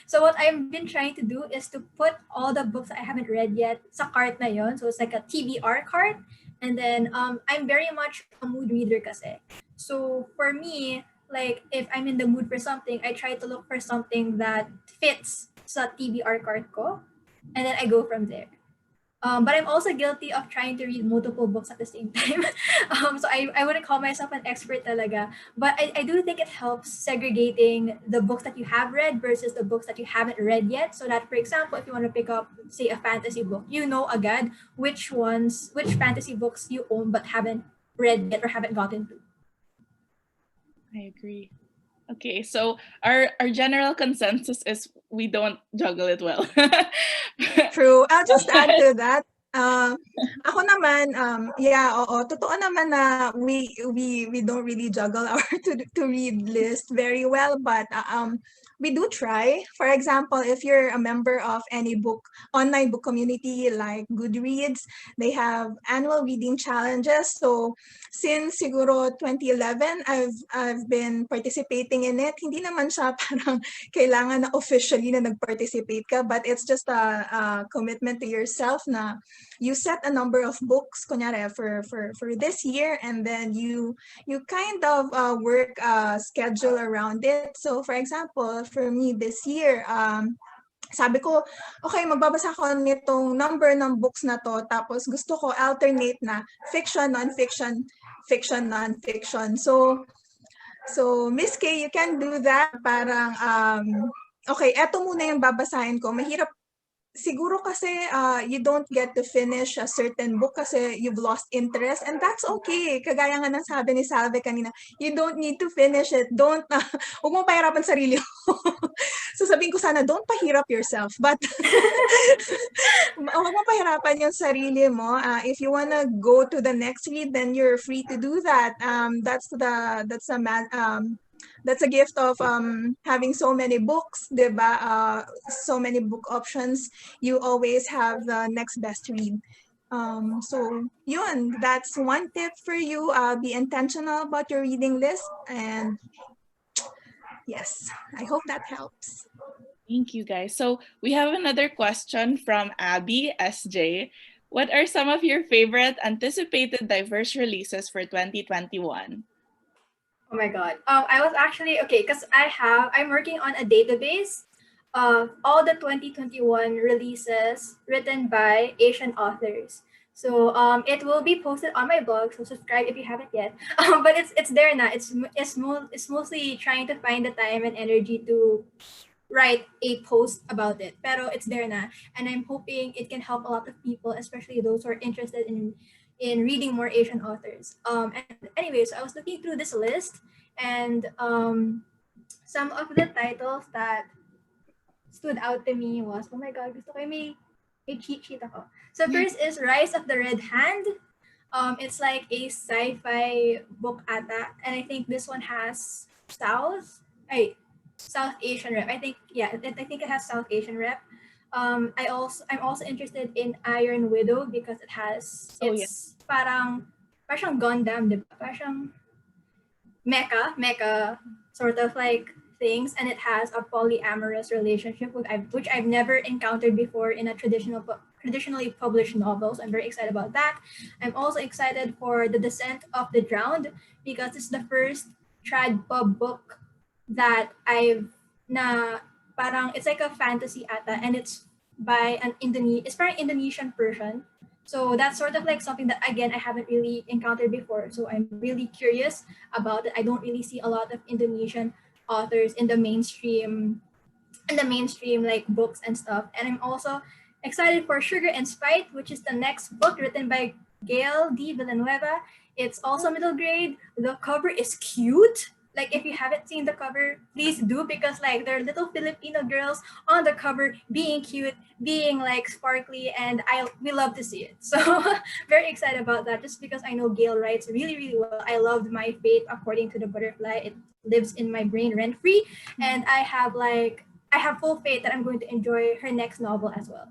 So what I've been trying to do is to put all the books that I haven't read yet sa cart na yon. So it's like a TBR cart, and then I'm very much a mood reader kasi. So for me, like if I'm in the mood for something, I try to look for something that fits sa TBR cart ko, and then I go from there. But I'm also guilty of trying to read multiple books at the same time. So I wouldn't call myself an expert talaga. But I do think it helps segregating the books that you have read versus the books that you haven't read yet. So that, for example, if you want to pick up, say, a fantasy book, you know agad which fantasy books you own but haven't read yet or haven't gotten to. I agree. Okay, so our general consensus is we don't juggle it well. True. I'll just add to that. Ako naman, totoo naman na we don't really juggle our to read list very well, but we do try. For example, if you're a member of any online book community like Goodreads, they have annual reading challenges. So since siguro 2011, I've been participating in it. Hindi naman siya parang kailangan na officially na nag-participate ka, but it's just a commitment to yourself na you set a number of books, kunyari, for this year, and then you kind of work a schedule around it. So for example, for me this year, sabi ko, okay, magbabasa ko nitong number ng books na to, tapos gusto ko alternate na fiction, non-fiction, fiction, non-fiction. So Miss K, you can do that. Parang, okay, eto muna yung babasahin ko. Mahirap siguro kasi you don't get to finish a certain book kasi you've lost interest, and that's okay. Kagaya nga ng sabi ni Salve kanina, you don't need to finish it. Huwag mong pahirapan sarili mo. So sabihin ko sana, don't pahirap yourself. But huwag mong pahirapan yung sarili mo. If you wanna go to the next read, then you're free to do that. That's a gift of having so many books, diba? So many book options. You always have the next best read. So yun, that's one tip for you. Be intentional about your reading list, and yes, I hope that helps. Thank you, guys. So we have another question from Abby SJ. What are some of your favorite anticipated diverse releases for 2021? Oh my god. I was actually okay because I'm working on a database of all the 2021 releases written by Asian authors. So it will be posted on my blog. So subscribe if you haven't yet. But it's there now. It's mostly trying to find the time and energy to write a post about it. Pero it's there na, and I'm hoping it can help a lot of people, especially those who are interested in reading more Asian authors. And anyways, I was looking through this list, and some of the titles that stood out to me was, oh my god, gusto ko yung may cheat sheet ako. So first is Rise of the Red Hand. It's like a sci-fi book ata, and I think this one has South Asian rep. I think it has South Asian rep. I'm also interested in Iron Widow because Oh, yeah. it's parang Gundam, diba? Parang mecha sort of like things, and it has a polyamorous relationship which I've never encountered before in a traditionally published novel. So I'm very excited about that. I'm also excited for The Descent of the Drowned because it's the first trad pub book that parang it's like a fantasy ata, and it's by it's by an Indonesian person. So that's sort of like something that again I haven't really encountered before. So I'm really curious about it. I don't really see a lot of Indonesian authors in the mainstream like books and stuff. And I'm also excited for Sugar and Spite, which is the next book written by Gail D. Villanueva. It's also middle grade. The cover is cute. Like if you haven't seen the cover, please do, because like there are little Filipino girls on the cover being cute, being like sparkly, and we love to see it. So very excited about that, just because I know Gail writes really, really well. I loved My Fate According to the Butterfly. It lives in my brain rent free, and I have full faith that I'm going to enjoy her next novel as well.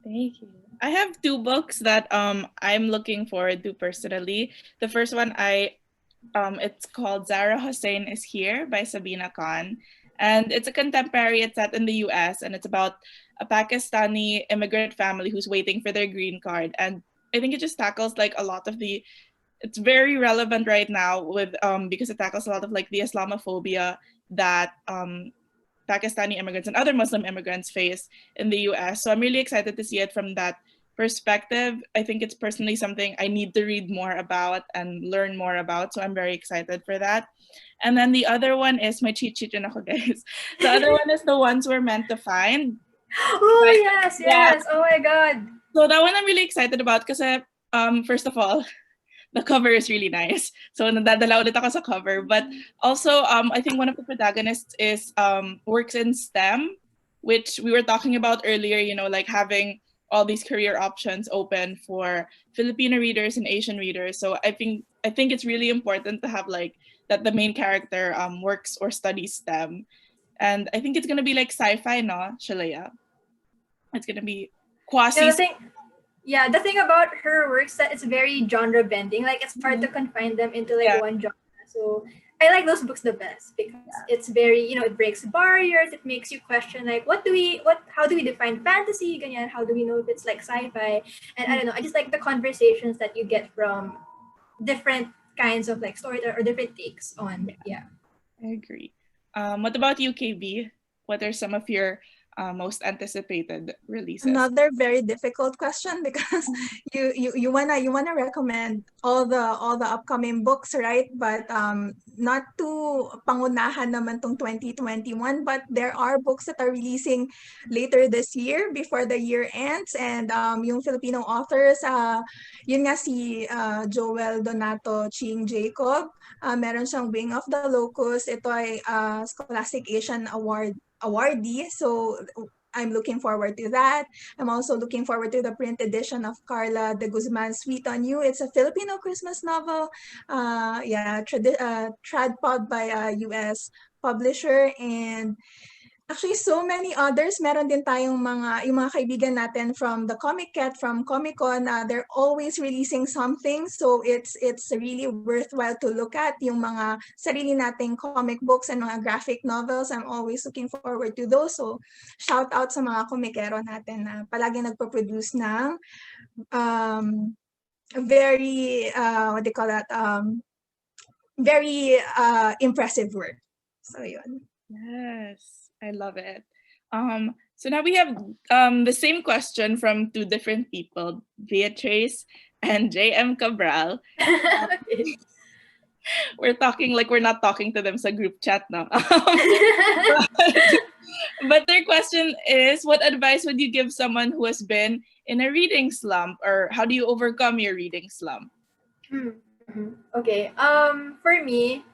Thank you. I have two books that I'm looking forward to personally. The first one it's called Zara Hussein is Here by Sabina Khan. And it's a contemporary, it's set in the US, and it's about a Pakistani immigrant family who's waiting for their green card. And I think it just tackles like a lot of it's very relevant right now with because it tackles a lot of like the Islamophobia that Pakistani immigrants and other Muslim immigrants face in the US. So I'm really excited to see it from that perspective. I think it's personally something I need to read more about and learn more about. So I'm very excited for that. And then the other one is my cheat sheet, ako, guys. The other one is The Ones We're Meant to Find. Oh, yes. Oh my God. So that one I'm really excited about because first of all, the cover is really nice. So nadadala ulit ako sa cover. But also, I think one of the protagonists is works in STEM, which we were talking about earlier, like having all these career options open for Filipino readers and Asian readers. So I think it's really important to have like that the main character works or studies STEM. And I think it's gonna be like sci-fi, no, Shealea? It's gonna be quasi. Yeah, the thing about her works that it's very genre bending. Like it's hard to confine them into like one genre. So I like those books the best because it's very, it breaks barriers. It makes you question like how do we define fantasy? Ganyan, how do we know if it's like sci-fi? And I don't know. I just like the conversations that you get from different kinds of like storytelling or different takes on. Yeah. I agree. What about you, KB? What are some of your most anticipated releases? Another very difficult question because you wanna recommend all the upcoming books, right? But not to pangunahan naman tong 2021, but there are books that are releasing later this year before the year ends, and yung Filipino authors, yun nga si Joel Donato Ching Jacob, meron siyang Wing of the Locust. Ito ay Scholastic Asian awardee, so I'm looking forward to that. I'm also looking forward to the print edition of Carla de Guzman's Sweet on You. It's a Filipino Christmas novel, trad pub by a US publisher, and Actually, so many others. Meron din tayong yung mga kaibigan natin from the Comic Cat, from Comic-Con. They're always releasing something. So it's really worthwhile to look at yung mga sarili nating comic books and mga graphic novels. I'm always looking forward to those. So shout out sa mga komikero natin na palagi nagpo-produce ng very, what do you call that? Very impressive work. So yun. Yes, I love it. So now we have the same question from two different people, Beatrice and JM Cabral. We're talking like we're not talking to them sa group chat now. But their question is, what advice would you give someone who has been in a reading slump, or how do you overcome your reading slump? Okay. For me,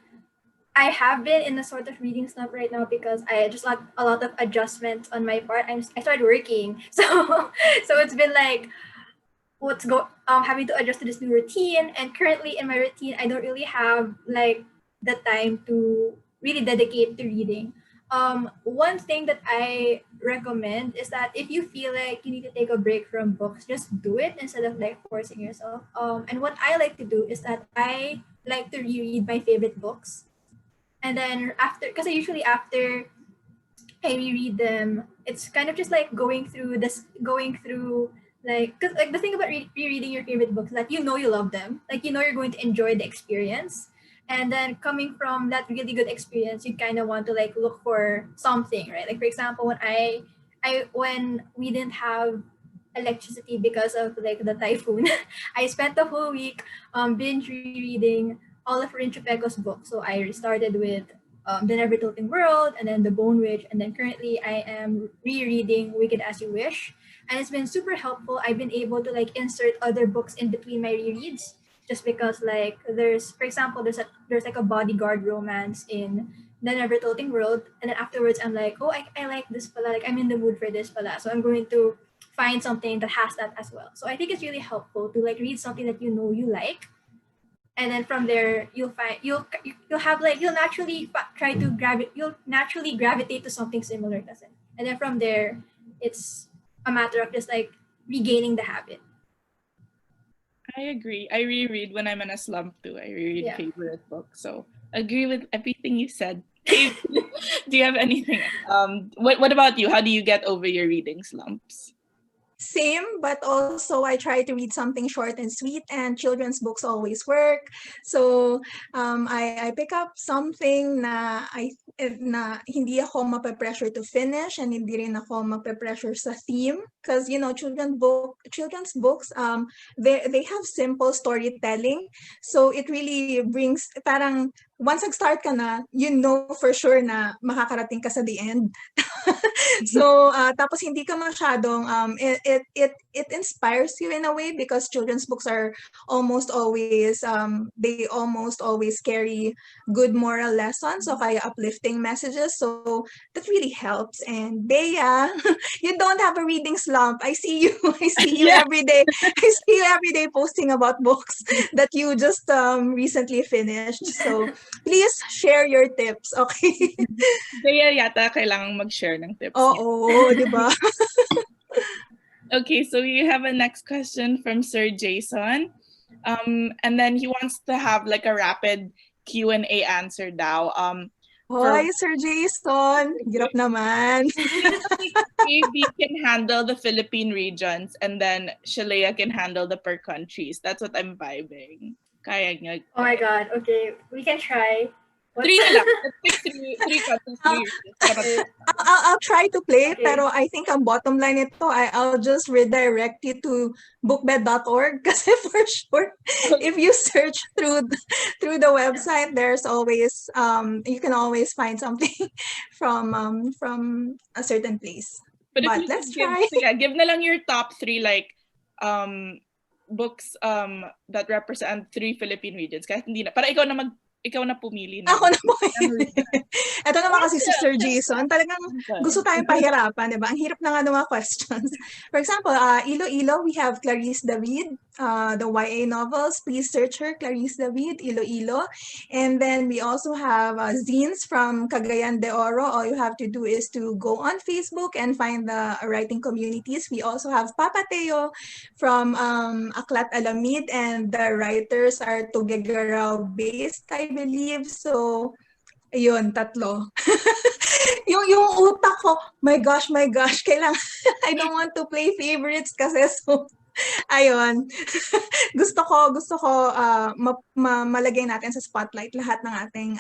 I have been in a sort of reading slump right now because I just had a lot of adjustments on my part. I started working, so it's been like having to adjust to this new routine. And currently in my routine, I don't really have like the time to really dedicate to reading. One thing that I recommend is that if you feel like you need to take a break from books, just do it instead of like forcing yourself. And what I like to do is that I like to reread my favorite books. And then because usually after I reread them, it's kind of just like going through like, cause like the thing about rereading your favorite books is that you know you love them, like you know you're going to enjoy the experience, and then coming from that really good experience, you kind of want to like look for something, right? Like for example, when we didn't have electricity because of like the typhoon, I spent the whole week binge rereading all of Rinchipeko's books. So I started with The Never Tilting World, and then The Bone Witch, and then currently I am rereading Wicked As You Wish. And it's been super helpful. I've been able to like insert other books in between my rereads, just because like for example, there's like a bodyguard romance in The Never Tilting World, and then afterwards I'm like, oh, I like this pala, like I'm in the mood for this pala, so I'm going to find something that has that as well. So I think it's really helpful to like read something that you know you like, and then from there you'll have like you'll naturally gravitate to something similar, and then from there it's a matter of just like regaining the habit. I agree. I reread when I'm in a slump too. I reread favorite books. So agree with everything you said. Do you have anything? What about you? How do you get over your reading slumps? Same, but also I try to read something short and sweet, and children's books always work. So I pick up something na hindi ako mape-pressure to finish, and hindi rin ako mape-pressure sa theme, because you know children's books they have simple storytelling, so it really brings parang once nag-start ka na, you know for sure na makakarating ka sa the end. So tapos hindi ka masyadong it inspires you in a way, because children's books are almost always they almost always carry good moral lessons, so kaya uplifting messages, so that really helps. And Bea, you don't have a reading slump. I see you every day. I see you every day posting about books that you just recently finished, so please share your tips, okay? Kaya yata kailangang mag-share ng tips. Oo, di ba? Okay, so we have a next question from Sir Jason. And then he wants to have like a rapid Q&A answer daw. Hoy, Sir Jason, hirap naman. KB can handle the Philippine regions, and then Shealea can handle the per countries. That's what I'm vibing. Kaya niya. Oh my God, okay, we can try. Three na lang. Three countries. I'll try to play, Okay. pero I think ang bottom line ito, I'll just redirect you to bookbed.org, kasi for sure, if you search through the website, there's always you can always find something from a certain place. But let's try. Give na lang your top three like books that represent three Philippine regions. Kahit hindi na. Para ikaw na pumili na. Ako na po. Ito naman naman kasi si Sir Jason, talagang gusto tayong pahirapan, di ba? Ang hirap na nga ng mga questions. For example, Iloilo, we have Clarice David, the YA novels. Please search her, Clarice David, Iloilo. And then we also have zines from Cagayan de Oro. All you have to do is to go on Facebook and find the writing communities. We also have Papa Teo from Aklat Alamid, and the writers are Tuguegarao based, I believe. So, ayun, tatlo. yung utak ko, my gosh, kailangan, I don't want to play favorites kasi so, ayun. gusto ko malagay natin sa spotlight lahat ng ating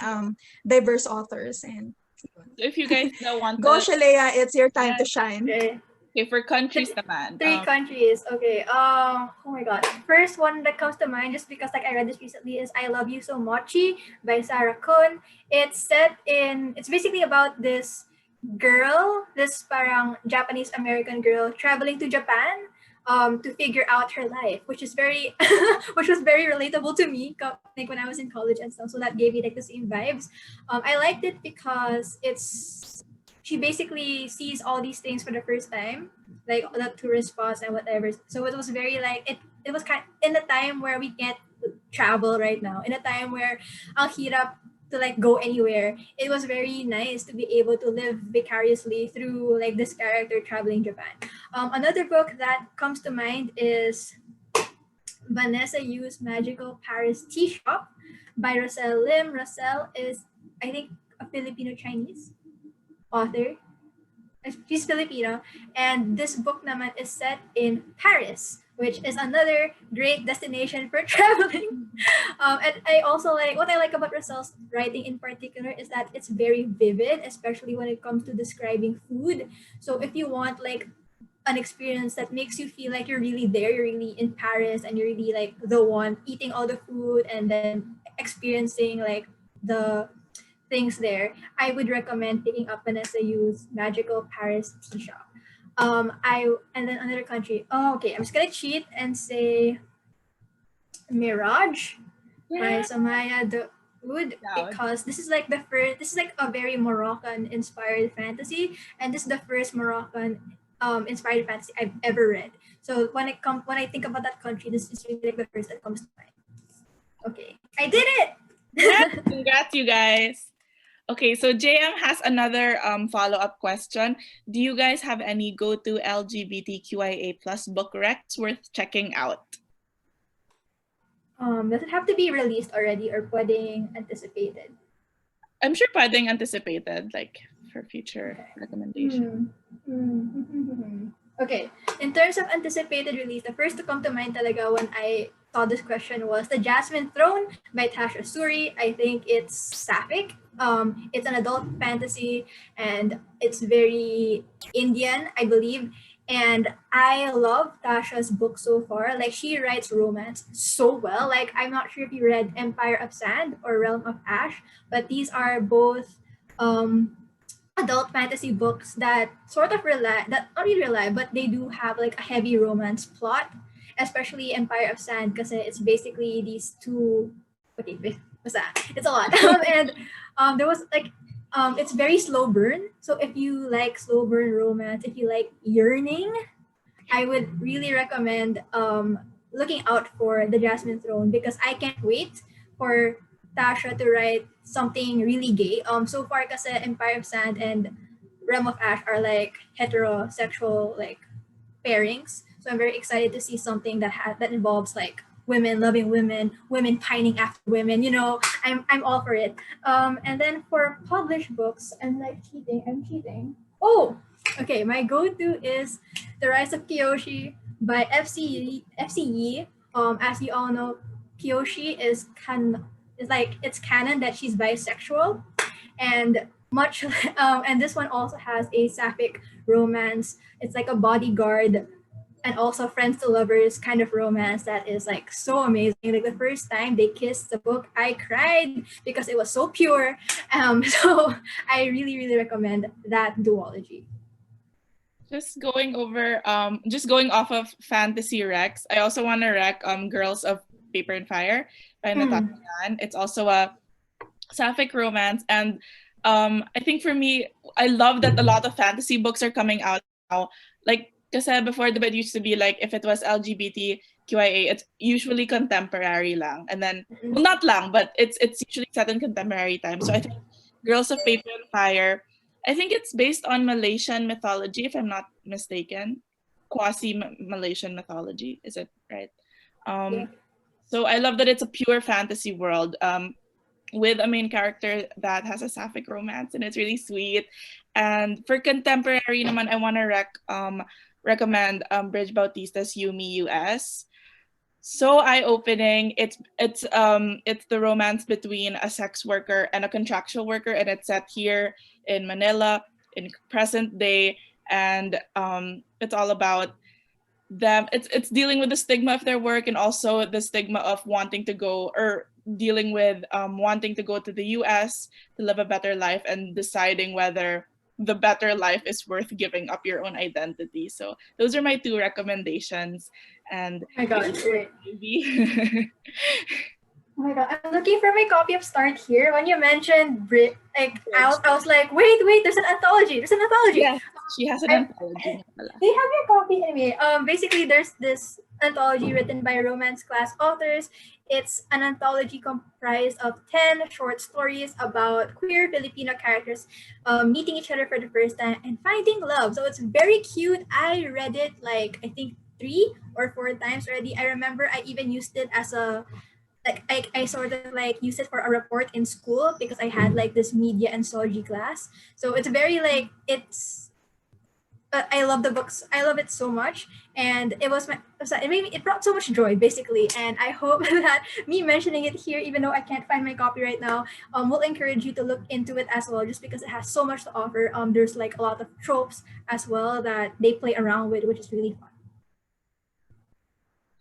diverse authors. And So if you guys don't want go, to... Shealea, it's your time to shine. Okay, for countries naman. 3 countries. Okay. Oh my god. First one that comes to mind, just because like I read this recently, is I Love You So Mochi by Sarah Kuhn. It's basically about this girl, this parang Japanese American girl traveling to Japan to figure out her life, which was very relatable to me, like when I was in college and stuff. So that gave me like the same vibes. I liked it because she basically sees all these things for the first time, like the tourist spots and whatever. So it was very like it was kind in a time where we can't travel right now, in a time where ang hirap to like go anywhere. It was very nice to be able to live vicariously through like this character traveling Japan. Another book that comes to mind is Vanessa Yu's Magical Paris Tea Shop by Roselle Lim. Roselle is, I think, a Filipino Chinese author. She's Filipino, and this book naman is set in Paris, which is another great destination for traveling. And I also like, what I like about Roselle's writing in particular is that it's very vivid, especially when it comes to describing food. So if you want like an experience that makes you feel like you're really there, you're really in Paris, and you're really like the one eating all the food and then experiencing like the things there, I would recommend picking up Vanessa Yu's Magical Paris Tea Shop. And then another country. Oh, okay. I'm just gonna cheat and say Mirage by Samaya Daoud, because this is like a very Moroccan inspired fantasy, and this is the first Moroccan inspired fantasy I've ever read. So when I think about that country, this is really like the first that comes to mind. Okay, I did it. Congrats, you guys. Okay, so JM has another follow-up question. Do you guys have any go-to LGBTQIA plus book recs worth checking out? Does it have to be released already or pwedeng anticipated? I'm sure pwedeng anticipated, like for future recommendation. Okay, in terms of anticipated release, the first to come to mind talaga when I saw this question was The Jasmine Throne by Tasha Suri. I think it's sapphic. It's an adult fantasy and it's very Indian, I believe. And I love Tasha's book so far. Like, she writes romance so well. Like, I'm not sure if you read Empire of Sand or Realm of Ash, but these are both adult fantasy books that sort of not really rely, but they do have like a heavy romance plot, especially Empire of Sand, because it's basically these two. Okay, what's that? It's a lot. And there was like it's very slow burn. So if you like slow burn romance, if you like yearning, I would really recommend looking out for The Jasmine Throne, because I can't wait for Tasha to write something really gay. So far kasi Empire of Sand and Realm of Ash are like heterosexual like pairings. So I'm very excited to see something that involves like women loving women, women pining after women. You know, I'm all for it. And then for published books, I'm cheating. Oh, okay. My go-to is The Rise of Kiyoshi by FCE. As you all know, Kiyoshi is it's canon that she's bisexual, and and this one also has a sapphic romance. It's like a bodyguard and also friends to lovers kind of romance that is like so amazing. Like the first time they kissed the book, I cried because it was so pure. So I really, really recommend that duology. Just going off of fantasy recs, I also want to rec Girls of Paper and Fire by Tahanan. It's also a sapphic romance, and I think for me, I love that a lot of fantasy books are coming out now. Like, kasi before the bed used to be like, if it was LGBTQIA, it's usually contemporary lang. And then, well, not lang, but it's usually set in contemporary time. So I think Girls of Paper and Fire, I think it's based on Malaysian mythology, if I'm not mistaken. Quasi-Malaysian mythology, is it right? Yeah. So I love that it's a pure fantasy world. With a main character that has a sapphic romance, and it's really sweet. And for contemporary naman, I want to recommend Bridge Bautista's Yumi US. So eye-opening. It's the romance between a sex worker and a contractual worker, and it's set here in Manila in present day. And it's all about them. It's dealing with the stigma of their work, and also the stigma of wanting to go, or dealing with wanting to go to the US to live a better life, and deciding whether the better life is worth giving up your own identity. So those are my two recommendations. And Oh my god, great. maybe Oh my god, I'm looking for my copy of Start Here. When you mentioned I was like, wait, there's an anthology. There's an anthology. yes, she has an anthology. They have your copy anyway. Basically, there's this anthology written by romance class authors. It's an anthology comprised of 10 short stories about queer Filipino characters meeting each other for the first time and finding love. So it's very cute. I read it like, I think 3 or 4 times already. I remember I even used it as a I sort of like used it for a report in school because I had like this media and sociology class. So it's very like I love the books. I love it so much, and it brought so much joy basically. And I hope that me mentioning it here, even though I can't find my copy right now, will encourage you to look into it as well, just because it has so much to offer. There's like a lot of tropes as well that they play around with, which is really fun.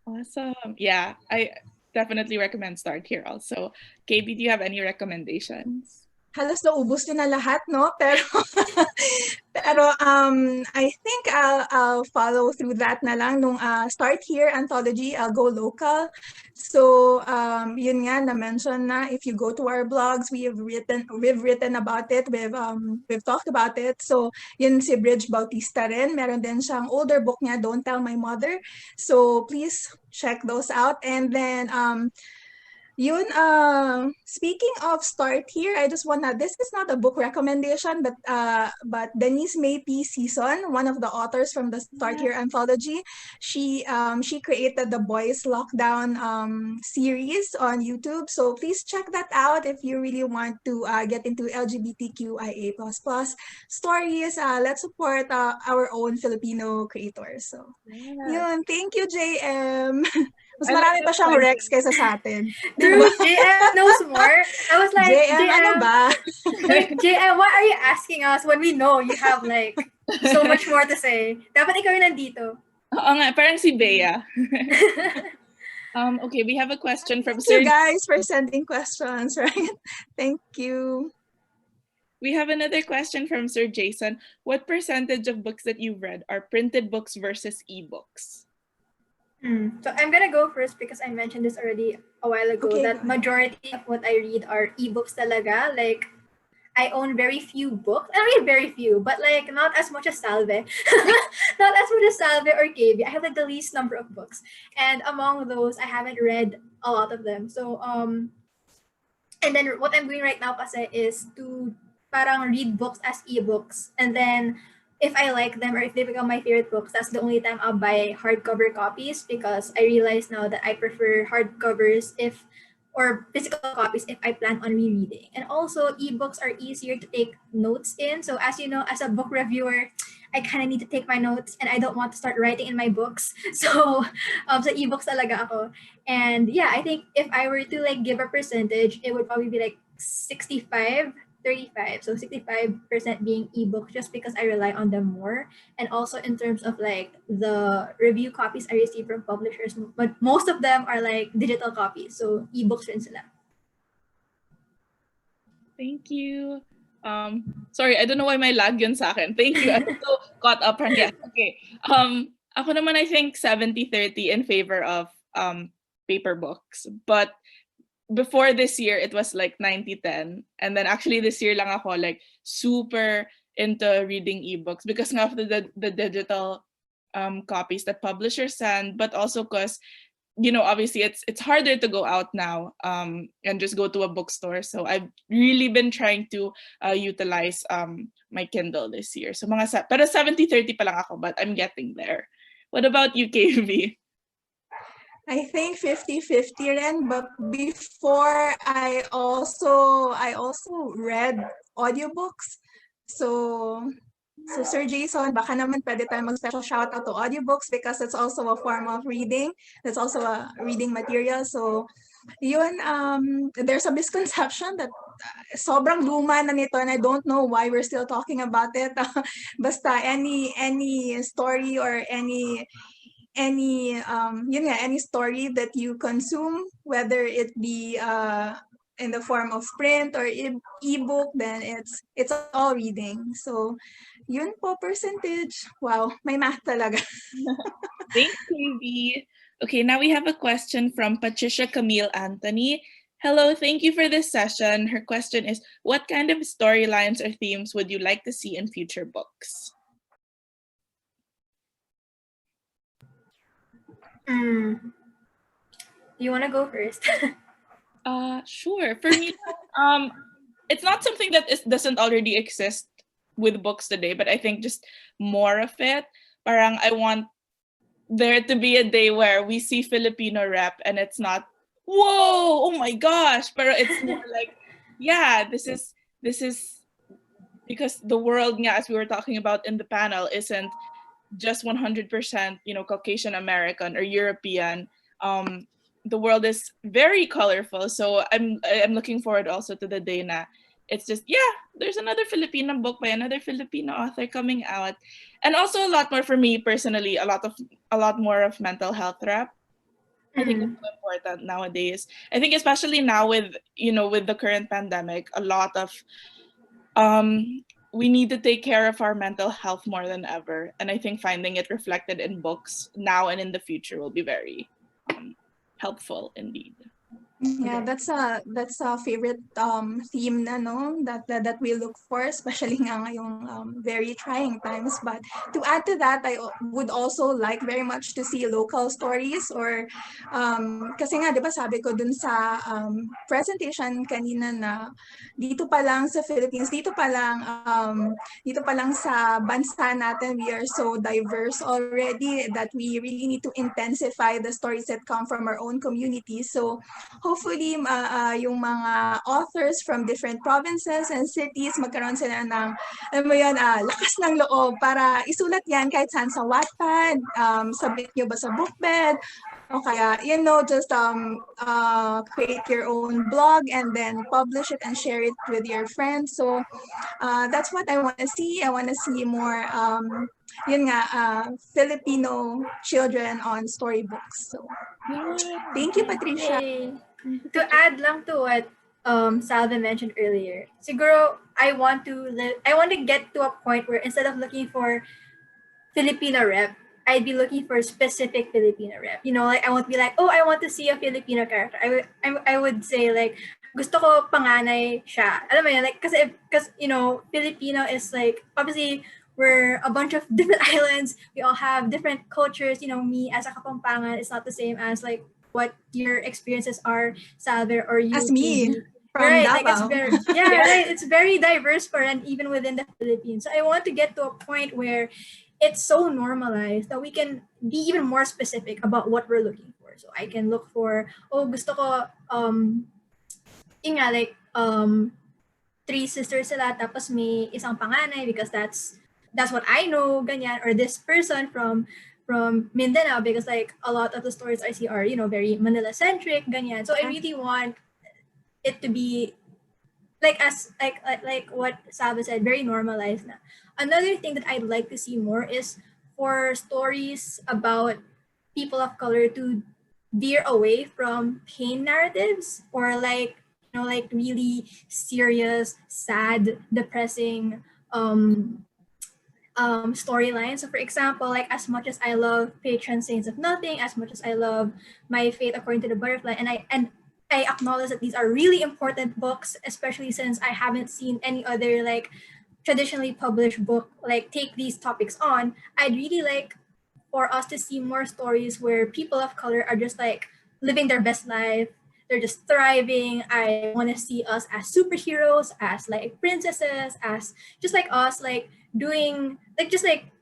Awesome. Yeah, I definitely recommend Start Here also. KB, do you have any recommendations? Halos naubos niyo na lahat, no? Pero I think I'll follow through that na lang. Nung Start Here anthology, I'll go local. So yun nga, na-mention na if you go to our blogs, we've written about it, we've talked about it. So yun si Bridge Bautista rin. Meron din siyang older book niya, Don't Tell My Mother. So please check those out. And then yun, speaking of Start Here, I just wanna, this is not a book recommendation, but Denise May P. Season, one of the authors from the Start Here anthology, she created the Boys Lockdown series on YouTube. So please check that out if you really want to get into LGBTQIA++ stories. Let's support our own Filipino creators. So, yun. Thank you, JM. Mas marami pa siyang Rex kaysa sa atin. True, JM knows more. I was like, JM, ano ba? Like, JM, why are you asking us when we know you have like so much more to say? Dapat ikaw yung nandito. Oo nga, parang si Bea. Okay, we have a question from Thank you guys for sending questions, right? Thank you. We have another question from Sir Jason. What percentage of books that you've read are printed books versus ebooks? So I'm gonna go first because I mentioned this already a while ago, Okay, that majority of what I read are ebooks talaga. Like, I own very few books. I read very few, but like not as much as Salve. Not as much as Salve or KB. I have like the least number of books. And among those, I haven't read a lot of them. So and then what I'm doing right now kasi is to parang read books as ebooks. And then if I like them or if they become my favorite books, that's the only time I'll buy hardcover copies, because I realize now that I prefer hardcovers or physical copies if I plan on rereading. And also, ebooks are easier to take notes in. So as you know, as a book reviewer, I kind of need to take my notes and I don't want to start writing in my books. So ebooks talaga ako. And yeah, I think if I were to like give a percentage, it would probably be like 65-35. So 65% being ebook, just because I rely on them more. And also in terms of like the review copies I receive from publishers, but most of them are like digital copies. So ebooks rin sila. Thank you. Sorry, I don't know why may lag yun sa akin. Thank you. I'm so caught up. Yes. Okay. Ako naman, I think 70-30 in favor of paper books. But before this year, it was like 90-10. And then actually this year lang ako like super into reading ebooks because of the digital copies that publishers send, but also because obviously it's harder to go out now and just go to a bookstore. So I've really been trying to utilize my Kindle this year. So pero 70-30 pa lang ako, but I'm getting there. What about you, KB? I think 50-50 rin, but before I also read audiobooks. So Sir Jason, baka naman pwede tayo mag-special shoutout to audiobooks because it's also a form of reading. That's also a reading material. So yun, there's a misconception that sobrang luma na nito and I don't know why we're still talking about it. Basta any story or any story that you consume, whether it be in the form of print or ebook, then it's all reading. So yun po, percentage. Wow, may math talaga. Thanks, KB. Okay, now we have a question from Patricia Camille Anthony. Hello, thank you for this session. Her question is, what kind of storylines or themes would you like to see in future books? Do you want to go first? Sure. For me, it's not something that doesn't already exist with books today, but I think just more of it. Parang I want there to be a day where we see Filipino rep and it's not, whoa, oh my gosh, but it's more like, yeah, this is because the world, yeah, as we were talking about in the panel, isn't just 100%, Caucasian American or European. The world is very colorful. So I'm looking forward also to the day na it's just, yeah, there's another Filipino book by another Filipino author coming out. And also a lot more for me personally, a lot more of mental health rap. I think it's so important nowadays. I think especially now with the current pandemic, a lot of we need to take care of our mental health more than ever. And I think finding it reflected in books now and in the future will be very helpful indeed. Yeah, that's a favorite theme na that we look for, especially nga ngayong very trying times. But to add to that, I would also like very much to see local stories or kasi nga 'di ba sabi ko dun sa presentation kanina na dito pa lang sa Philippines, dito pa lang sa bansa natin, we are so diverse already that we really need to intensify the stories that come from our own communities. So hopefully yung mga authors from different provinces and cities magkaroon sila ng lakas ng loob para isulat yan kahit saan sa Wattpad, submit nyo ba sa Bookbed, o kaya just create your own blog and then publish it and share it with your friends. So that's what I want to see. I want to see more Filipino children on storybooks. So thank you, Patricia. Yay. To add lang to what Salve mentioned earlier, siguro I want to get to a point where instead of looking for Filipino rep, I'd be looking for specific Filipino rep. Like I won't be like, oh, I want to see a Filipino character. I would say like, gusto ko panganay siya. Alam mo yun, like, because Filipino is like, obviously, we're a bunch of different islands. We all have different cultures. Me as a Kapampangan is not the same as like what your experiences are, Salve, or you. As me. From Right, Davao. like it's very right. It's very diverse and even within the Philippines. So I want to get to a point where it's so normalized that we can be even more specific about what we're looking for. So I can look for, gusto ko three sisters sila tapos may isang panganay because that's what I know, ganyan, or this person from Mindanao because like a lot of the stories I see are very Manila centric, ganyan. So I really want it to be like what Salve said, very normalized na. Another thing that I'd like to see more is for stories about people of color to veer away from pain narratives or like really serious, sad, depressing storylines. So for example, like as much as I love Patron Saints of Nothing, as much as I love My Fate According to the Butterfly, and I acknowledge that these are really important books, especially since I haven't seen any other like traditionally published book like take these topics on. I'd really like for us to see more stories where people of color are just like living their best life. They're just thriving. I want to see us as superheroes, as like princesses, as just like us, like doing like just like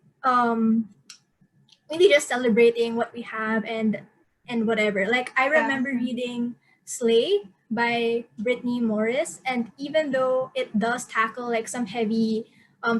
maybe just celebrating what we have and whatever. Like I Yeah. remember reading Slay by Brittany Morris, and even though it does tackle like some heavy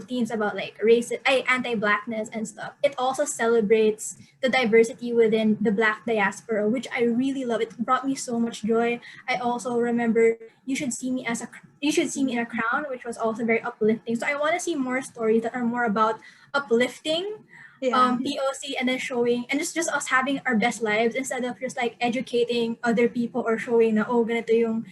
themes about like race, anti-blackness and stuff, it also celebrates the diversity within the Black diaspora, which I really love. It brought me so much joy. I also remember You Should See Me in a Crown, which was also very uplifting. So I want to see more stories that are more about uplifting Yeah. POC, and then showing and just us having our best lives instead of just like educating other people or showing na oh ganito yung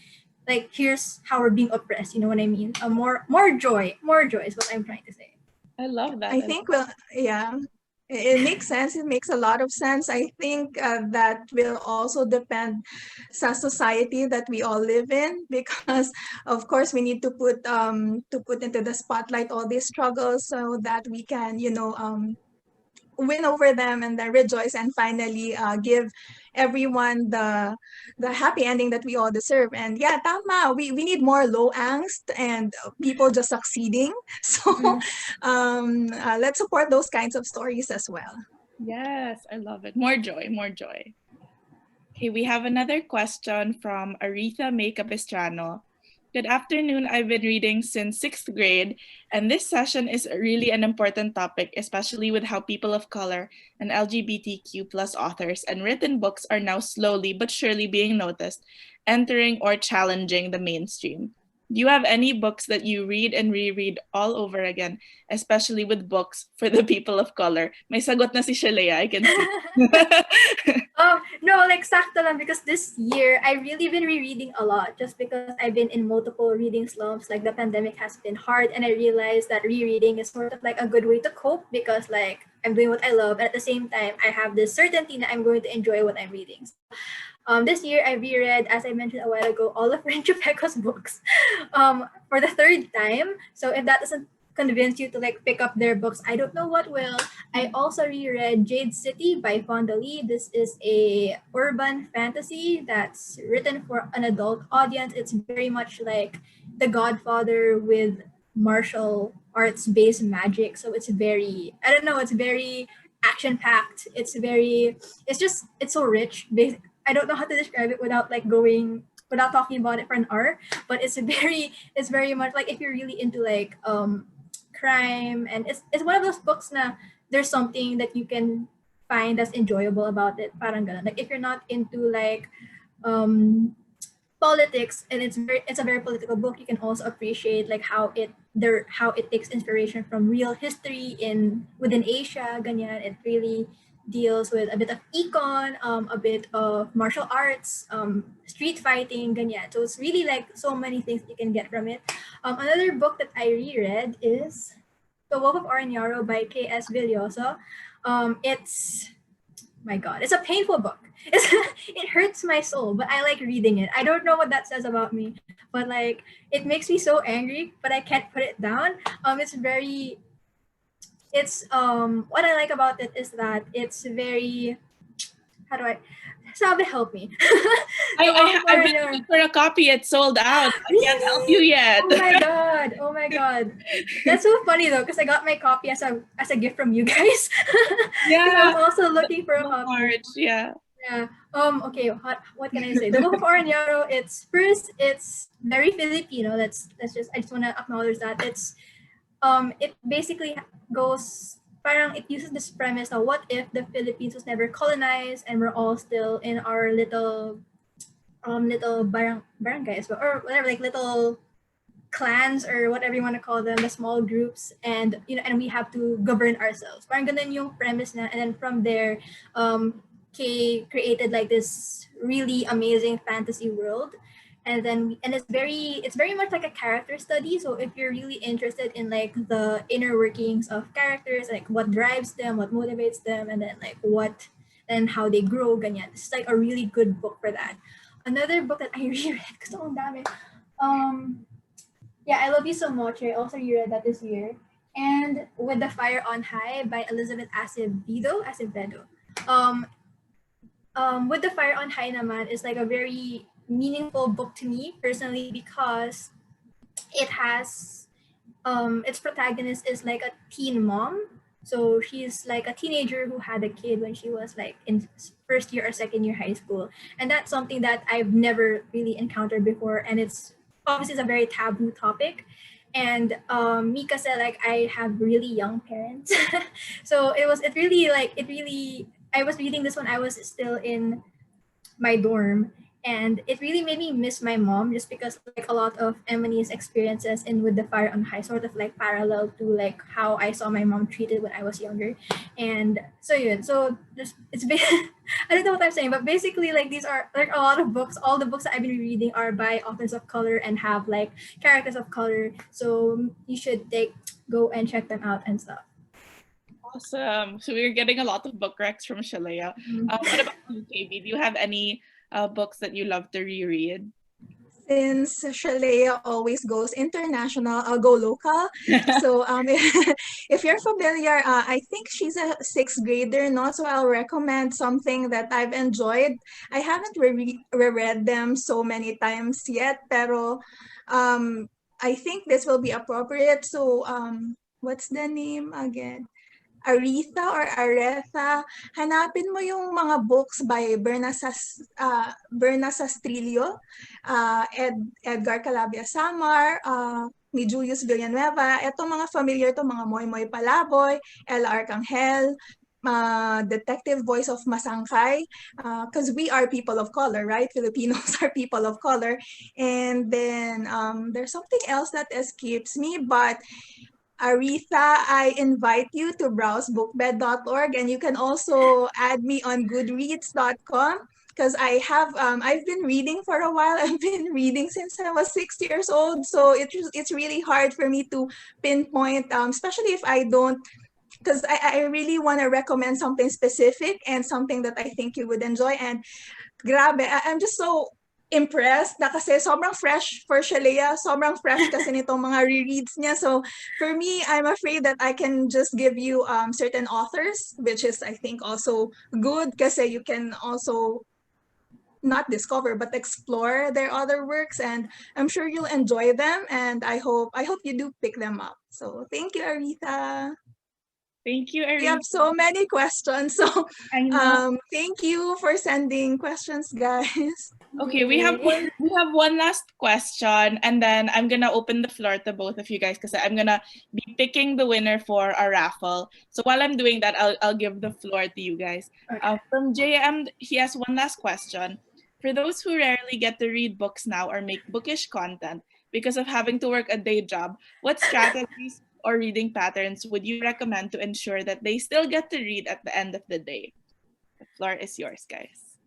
like here's how we're being oppressed, you know what I mean? More joy is what I'm trying to say. I love that. I think, well, yeah, it makes sense. It makes a lot of sense. I think that will also depend sa society that we all live in, because of course we need to put into the spotlight all these struggles so that we can, win over them and then rejoice and finally give everyone the happy ending that we all deserve. And yeah, tama, we need more low angst and people just succeeding. So let's support those kinds of stories as well. Yes, I love it. More joy, more joy. Okay, we have another question from Aretha May Capistrano. Good afternoon. I've been reading since 6th grade, and this session is really an important topic, especially with how people of color and LGBTQ plus authors and written books are now slowly but surely being noticed, entering or challenging the mainstream. Do you have any books that you read and reread all over again, especially with books for the people of color? May sagot na si Shealea, I can see. No, like sakto lang because this year I really been rereading a lot just because I've been in multiple reading slumps. Like the pandemic has been hard, and I realized that rereading is sort of like a good way to cope because like I'm doing what I love, and at the same time I have this certainty that I'm going to enjoy what I'm reading. This year I reread, as I mentioned a while ago, all of Rinchipeko's books for the third time. So if that doesn't convince you to like pick up their books, I don't know what will. I also reread Jade City by Fonda Lee. This is a urban fantasy that's written for an adult audience. It's very much like The Godfather with martial arts based magic. So it's very, I don't know, it's very action packed. It's so rich. I don't know how to describe it without like without talking about it for an hour, but it's very much like if you're really into like crime, and it's one of those books na there's something that you can find that's enjoyable about it, parang ganun. Like if you're not into like politics, and it's a very political book, you can also appreciate like how it takes inspiration from real history within Asia, ganyan. It really deals with a bit of econ, a bit of martial arts, street fighting, ganyan. So it's really like so many things you can get from it. Another book that I reread is The Wolf of Aranyaro by K.S. Villarosa. It's my God, it's a painful book. It hurts my soul, but I like reading it. I don't know what that says about me, but like it makes me so angry, but I can't put it down. It's what I like about it is that it's very, how do I, Salve, help me. I've been looking for a copy. It's sold out. I can't help you yet. Oh my god. That's so funny though, because I got my copy as a gift from you guys. Yeah. I was also looking for a copy. March, yeah. Yeah. Okay. What can I say? The Book of Aranyaro. It's very Filipino. I just want to acknowledge that it basically goes. Parang it uses this premise of what if the Philippines was never colonized and we're all still in our little barangays or whatever, like little clans or whatever you want to call them, the small groups, and and we have to govern ourselves. Parang ganun yung premise na, and then from there, Kay created like this really amazing fantasy world, and it's very much like a character study. So if you're really interested in like the inner workings of characters, like what drives them, what motivates them, and then like what and how they grow, ganyan, it's like a really good book for that. another book that I reread, gusto kong dami. Yeah, I Love You So Much. I also reread that this year. And With the Fire on High by Elizabeth Acevedo. Um, With the Fire on High naman is like a very meaningful book to me personally because it has its protagonist is like a teen mom. So she's like a teenager who had a kid when she was like in first year or second year high school. And that's something that I've never really encountered before. And it's obviously it's a very taboo topic. And Mika said like I have really young parents. So it really I was reading this when I was still in my dorm, and it really made me miss my mom just because like a lot of Emily's experiences in With the Fire on High sort of like parallel to like how I saw my mom treated when I was younger. And so yeah, so just it's been I don't know what I'm saying, but basically like these are like a lot of books. All the books that I've been reading are by authors of color and have like characters of color, so you should go and check them out and stuff. Awesome. So we're getting a lot of book recs from Shealea. What about you, KB? Do you have any books that you love to reread? Since Shealea always goes international, I'll go local. So if you're familiar, I think she's a sixth grader, no? So I'll recommend something that I've enjoyed. I haven't reread them so many times yet, pero I think this will be appropriate. So what's the name again? Aretha or Aretha, hanapin mo yung mga books by Berna Sastrillo, Edgar Calabia Samar, ni Julius Villanueva. Etong mga familiar to, mga Moy Moy Palaboy, L. Arcangel, Detective Voice of Masangkay, because we are people of color, right? Filipinos are people of color. And then there's something else that escapes me, but Aretha, I invite you to browse bookbed.org, and you can also add me on goodreads.com because I've been reading for a while. I've been reading since I was 6 years old, so it's really hard for me to pinpoint, especially if I don't, because I really want to recommend something specific and something that I think you would enjoy. And grabe, I'm just so impressed na kasi sobrang fresh for Shealea, sobrang fresh kasi nitong mga rereads niya. So for me, I'm afraid that I can just give you certain authors, which is I think also good kasi you can also not discover but explore their other works, and I'm sure you'll enjoy them, and I hope you do pick them up. So thank you, Aretha. Thank you, Aretha. We have so many questions, so thank you for sending questions, guys. Okay, we have one last question, and then I'm gonna open the floor to both of you guys because I'm gonna be picking the winner for our raffle. So while I'm doing that, I'll give the floor to you guys. From JM, he has one last question. For those who rarely get to read books now or make bookish content because of having to work a day job, what strategies or reading patterns would you recommend to ensure that they still get to read at the end of the day? The floor is yours, guys.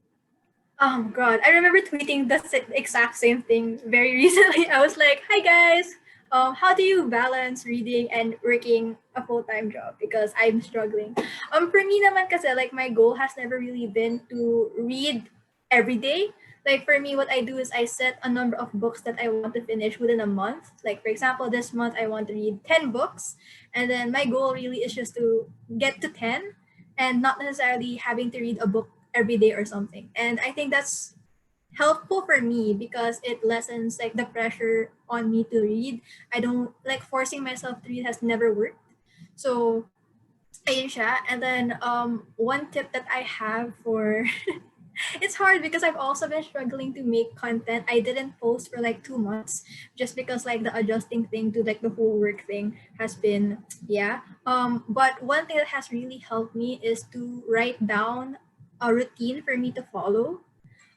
Oh God, I remember tweeting the exact same thing very recently. I was like, "Hi guys, how do you balance reading and working a full-time job? Because I'm struggling." For me naman kasi like my goal has never really been to read every day. Like for me, what I do is I set a number of books that I want to finish within a month. Like for example, this month I want to read 10 books, and then my goal really is just to get to 10 and not necessarily having to read a book every day or something. And I think that's helpful for me because it lessens like the pressure on me to read. I don't like forcing myself to read has never worked. So ayun siya. And then one tip that I have for it's hard because I've also been struggling to make content. I didn't post for like 2 months just because like the adjusting thing to like the whole work thing has been but one thing that has really helped me is to write down a routine for me to follow.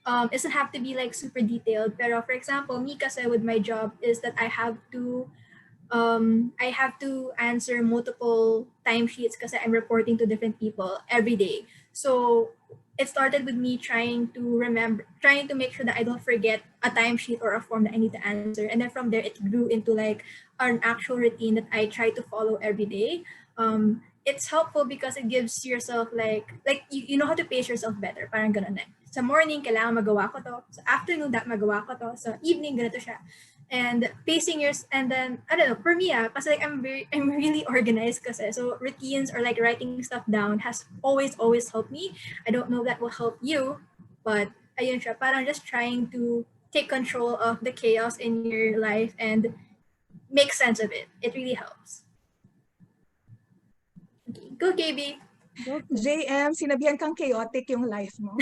It doesn't have to be like super detailed. Pero for example, me kasi with my job is that I have to answer multiple timesheets because I'm reporting to different people every day. So it started with me trying to make sure that I don't forget a timesheet or a form that I need to answer. And then from there, it grew into like an actual routine that I try to follow every day. it's helpful because it gives yourself like you know how to pace yourself better. Parang ganun na. Sa morning, kailangan magawa ko to. Sa afternoon, magawa ko to. Sa evening, ganito siya. And pacing yours, and then, I don't know, for me, kasi like I'm really organized kasi. So routines or like writing stuff down has always helped me. I don't know if that will help you, but ayun siya, parang just trying to take control of the chaos in your life and make sense of it. It really helps. Okay, go KB. JM, sinabihan kang chaotic yung life mo.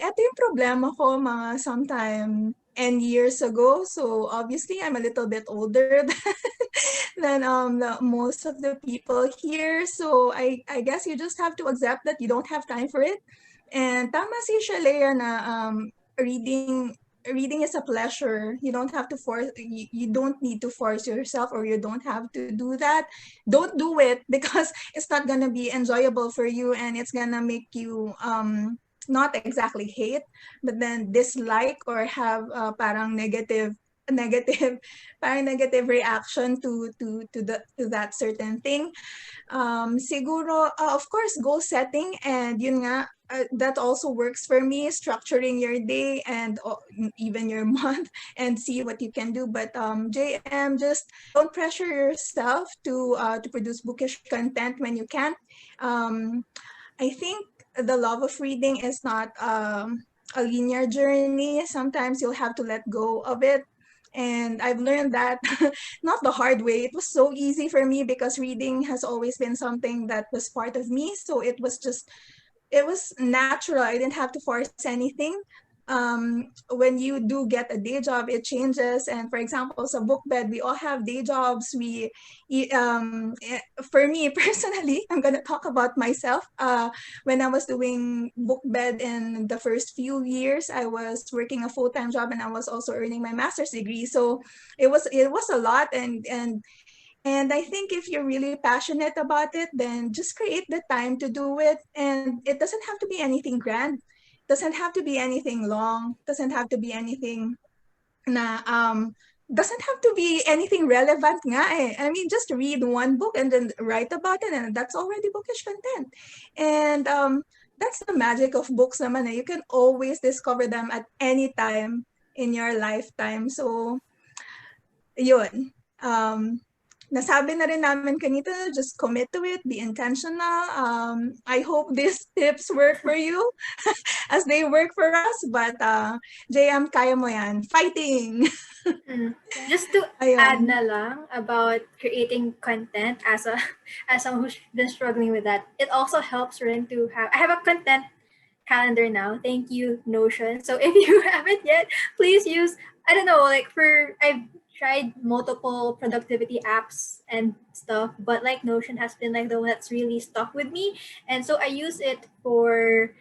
Ito yung problema ko mga sometime and years ago. So obviously I'm a little bit older than most of the people here. So I guess you just have to accept that you don't have time for it. And tama si Shealea na reading is a pleasure. You don't have to force, you don't need to force yourself, or you don't have to do that. Don't do it because it's not gonna be enjoyable for you, and it's gonna make you not exactly hate, but then dislike or have parang negative reaction to that certain thing. Siguro, of course, goal setting, and yun nga, that also works for me, structuring your day and even your month and see what you can do. But JM, just don't pressure yourself to produce bookish content when you can't. I think the love of reading is not a linear journey. Sometimes you'll have to let go of it. And I've learned that not the hard way. It was so easy for me because reading has always been something that was part of me. So it was natural. I didn't have to force anything. When you do get a day job, it changes. And for example, sa Bookbed, we all have day jobs. For me personally, I'm gonna talk about myself. When I was doing Bookbed in the first few years, I was working a full-time job and I was also earning my master's degree. So it was a lot, and I think if you're really passionate about it, then just create the time to do it. And it doesn't have to be anything grand. Doesn't have to be anything long. Doesn't have to be anything doesn't have to be anything relevant nga eh. I mean, just read one book and then write about it, and that's already bookish content. And that's the magic of books naman eh. You can always discover them at any time in your lifetime. So, yun. Nasabi na rin namin kanito, just commit to it, be intentional. I hope these tips work for you as they work for us. But JM, kaya mo yan. Fighting! Just to add na lang about creating content as someone who's been struggling with that, it also helps rin to have, I have a content calendar now. Thank you, Notion. So if you haven't yet, please use, I don't know, like I've tried multiple productivity apps and stuff, but like Notion has been like the one that's really stuck with me. And so I use it for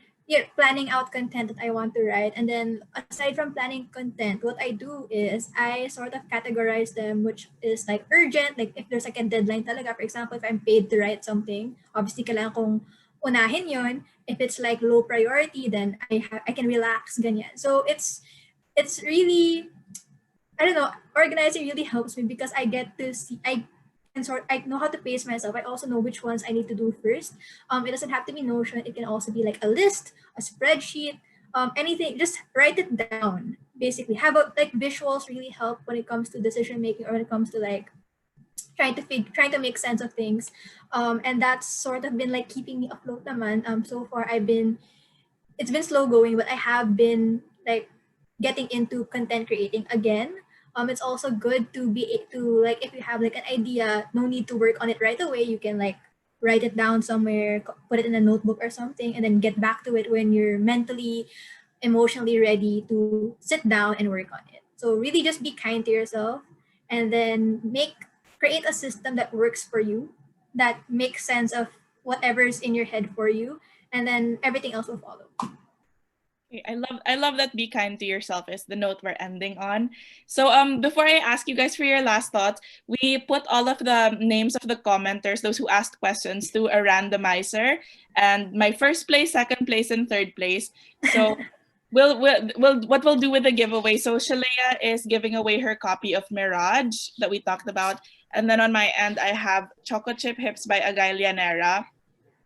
planning out content that I want to write. And then aside from planning content, what I do is I sort of categorize them, which is like urgent, like if there's like a deadline talaga. For example, if I'm paid to write something, obviously kailangan kong unahin yon. If it's like low priority, then I can relax, ganyan. So it's really, I don't know, organizing really helps me because I get to see, I know how to pace myself. I also know which ones I need to do first. It doesn't have to be Notion. It can also be like a list, a spreadsheet, anything. Just write it down. Basically, like visuals really help when it comes to decision making or when it comes to like trying to make sense of things. And that's sort of been like keeping me afloat naman. So far it's been slow going, but I have been like getting into content creating again. It's also good to like if you have like an idea, no need to work on it right away. You can like write it down somewhere, put it in a notebook or something, and then get back to it when you're mentally, emotionally ready to sit down and work on it. So really just be kind to yourself, and then create a system that works for you, that makes sense of whatever's in your head for you, and then everything else will follow. I love that be kind to yourself is the note we're ending on. So before I ask you guys for your last thoughts, we put all of the names of the commenters, those who asked questions, to a randomizer, and my first place, second place, and third place. So what we'll do with the giveaway. So Shealea is giving away her copy of Mirage that we talked about. And then on my end, I have Choco Chip Hips by Agalia Nera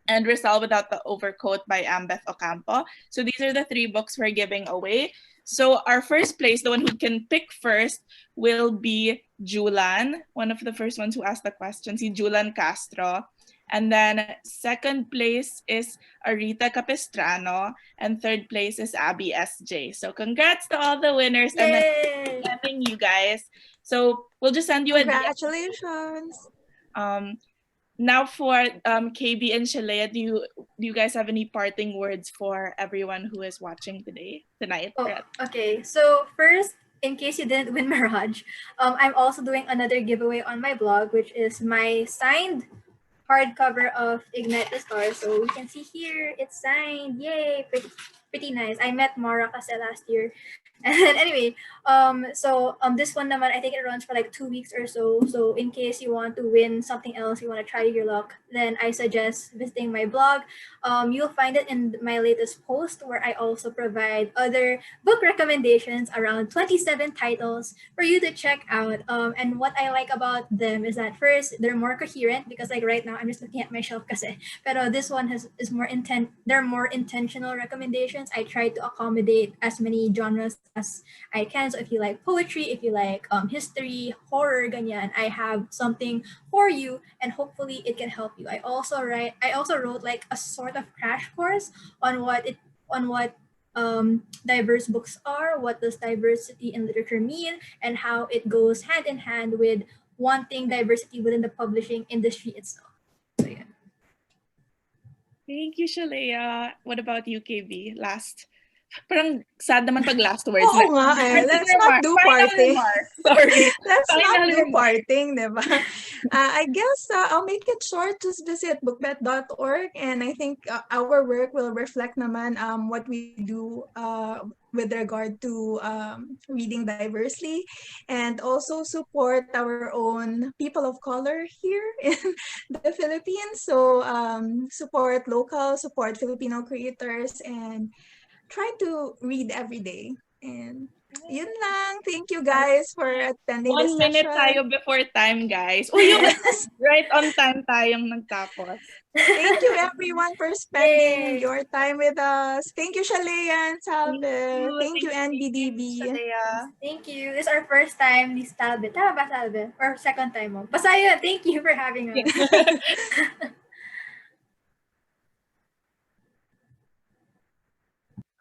and Rizal Without the Overcoat by Ambeth Ocampo. So these are the 3 books we're giving away. So our first place, the one who can pick first, will be Julan, one of the first ones who asked the question, si Julan Castro. And then second place is Arita Capistrano, and third place is Abby SJ. So congrats to all the winners. Yay! And then having you guys. So we'll just send you a DM. Congratulations. Now for KB and Shealea, do you guys have any parting words for everyone who is watching tonight? Oh, okay. So first, in case you didn't win Mirage, I'm also doing another giveaway on my blog, which is my signed hardcover of Ignite the Stars. So we can see here, it's signed. Yay! Pretty nice. I met Maura kasi last year. And anyway, this one naman, I think it runs for like 2 weeks or so. So in case you want to win something else, you want to try your luck, then I suggest visiting my blog. You'll find it in my latest post where I also provide other book recommendations, around 27 titles for you to check out. And what I like about them is that first, they're more coherent because like right now I'm just looking at my shelf kasi. Pero this one is more they're more intentional recommendations. I try to accommodate as many genres as I can. So if you like poetry, if you like history, horror, ganyan, I have something for you, and hopefully it can help you. I also wrote like a sort of crash course on what diverse books are, what does diversity in literature mean, and how it goes hand in hand with wanting diversity within the publishing industry itself. So yeah. Thank you, Shealea. What about you, KB? Parang sad naman pag last words. Oo nga eh. Let's not do parting. Sorry. Let's not do remark. parting, diba? I guess I'll make it short. Just visit bookbed.org, and I think our work will reflect naman what we do with regard to reading diversely, and also support our own people of color here in the Philippines. So support local, support Filipino creators, and try to read every day. And yun lang. Thank you guys for attending 1 this minute session. tayo before time, guys. Uy, Yes. right on time tayong nagtapos. Thank you everyone for spending Yay. your time with us. Thank you, Shealea and Salve. Thank you, NBDB. Shealea. Thank you. This is our first time ni Salve. Tama ba, Salve? Or second time mo? Basta yun. Thank you for having us.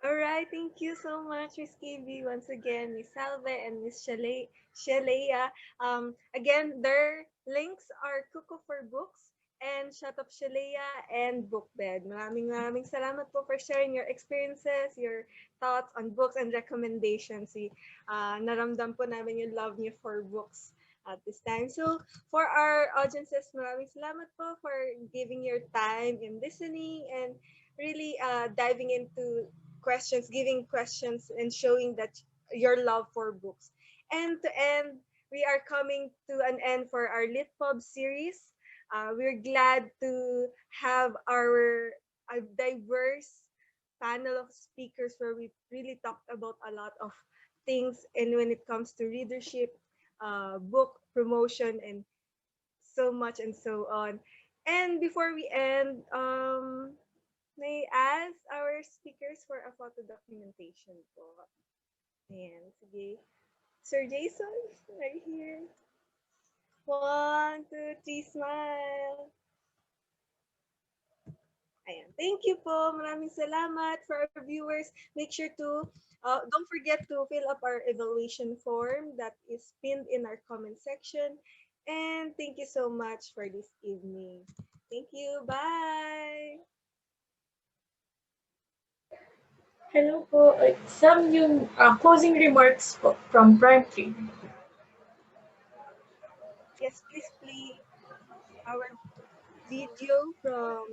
Alright, thank you so much, Miss KB, once again, Miss Salve and Miss Shealea. Again, their links are Cuckoo for Books and Shut Up Shealea and Bookbed. Maraming salamat po for sharing your experiences, your thoughts on books and recommendations. Naramdam po namin yung love niyo for books at this time. So, for our audiences, maraming salamat po for giving your time in listening and really diving into questions, giving questions, and showing that your love for books. And to end, we are coming to an end for our LitPub series. We're glad to have our diverse panel of speakers where we really talked about a lot of things, and when it comes to readership, book promotion, and so much and so on. And before we end, may I ask our speakers for a photo documentation po. Ayan, sige. Sir Jason, right here. 1, 2, 3, smile. Ayan. Thank you po. Maraming salamat for our viewers. Make sure to, don't forget to fill up our evaluation form that is pinned in our comment section. And thank you so much for this evening. Thank you. Bye! Hello po. Some yung closing remarks po from Prime 3. Yes, please play our video from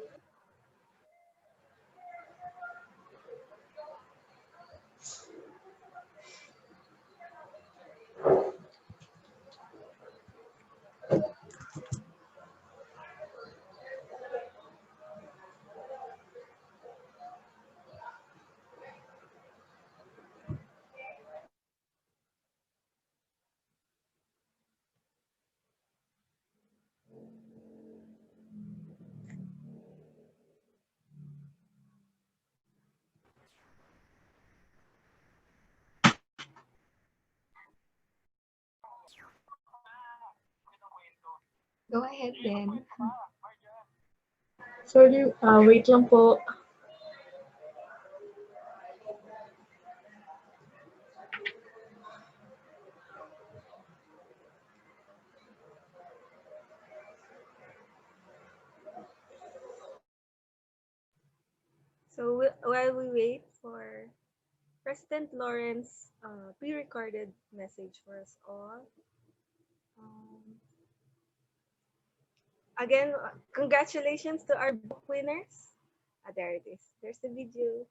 Go ahead then. Sorry, wait lang po. So while we wait for President Lawrence pre-recorded message for us all. Again, congratulations to our book winners. There it is. There's the video.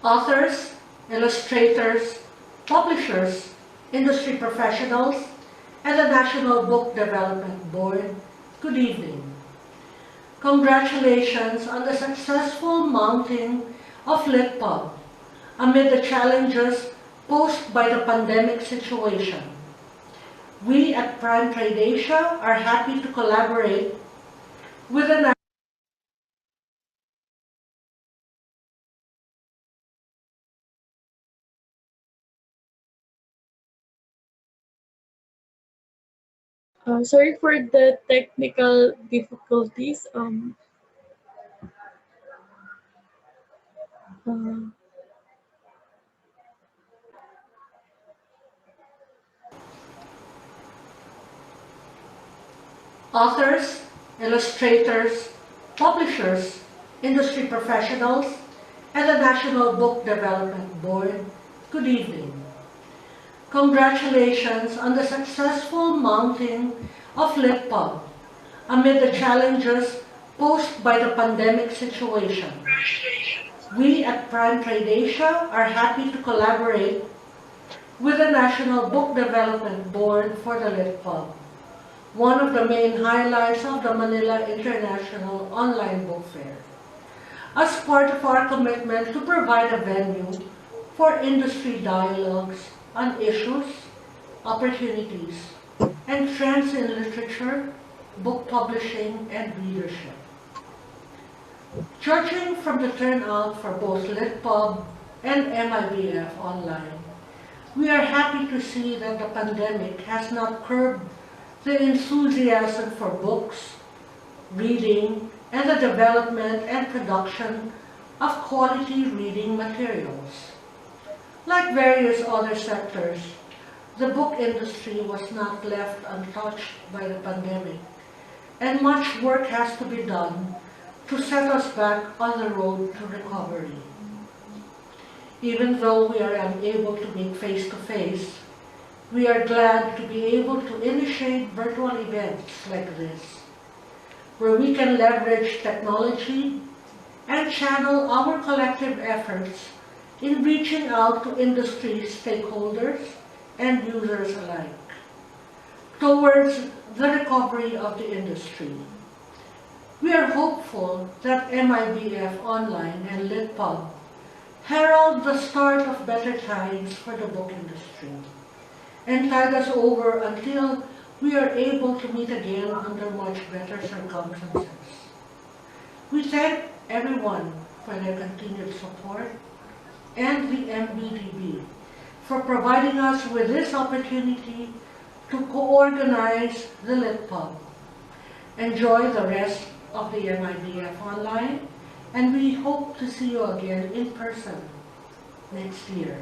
Authors, illustrators, publishers, industry professionals, and the National Book Development Board, good evening. Congratulations on the successful mounting of LitPub amid the challenges posed by the pandemic situation. We at Prime Trade Asia are happy to collaborate with the Sorry for the technical difficulties. Uh, authors, illustrators, publishers, industry professionals, and the National Book Development Board, good evening. Congratulations on the successful mounting of LitPub amid the challenges posed by the pandemic situation. We at Prime Trade Asia are happy to collaborate with the National Book Development Board for the LitPub, one of the main highlights of the Manila International Online Book Fair, as part of our commitment to provide a venue for industry dialogues on issues, opportunities, and trends in literature, book publishing, and readership. Judging from the turnout for both LitPub and MIBF online, we are happy to see that the pandemic has not curbed the enthusiasm for books, reading, and the development and production of quality reading materials. Like various other sectors, the book industry was not left untouched by the pandemic, and much work has to be done to set us back on the road to recovery. Even though we are unable to meet face-to-face, we are glad to be able to initiate virtual events like this, where we can leverage technology and channel our collective efforts in reaching out to industry stakeholders and users alike towards the recovery of the industry. We are hopeful that MIBF Online and LitPub herald the start of better times for the book industry and tide us over until we are able to meet again under much better circumstances. We thank everyone for their continued support and the NBDB for providing us with this opportunity to co-organize the LitPub. Enjoy the rest of the MIBF Online, and we hope to see you again in person next year.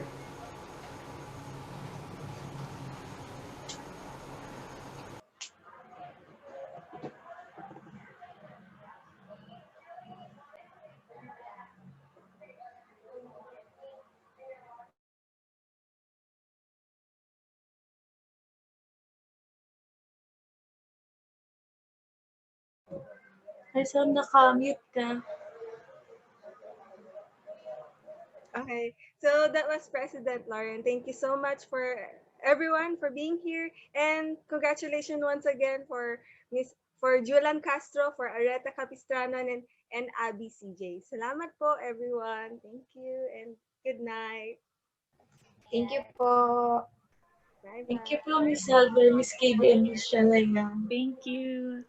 Ay, Sam, naka-mute ka. Okay, so that was President Lauren. Thank you so much for everyone for being here, and congratulations once again for Julan Castro, for Areta Capistranon, and Abby CJ. Salamat po everyone. Thank you and good night. Thank you po. Bye Thank bye. you po, Miss Salve, Miss KB, and Miss Shealea. Thank you.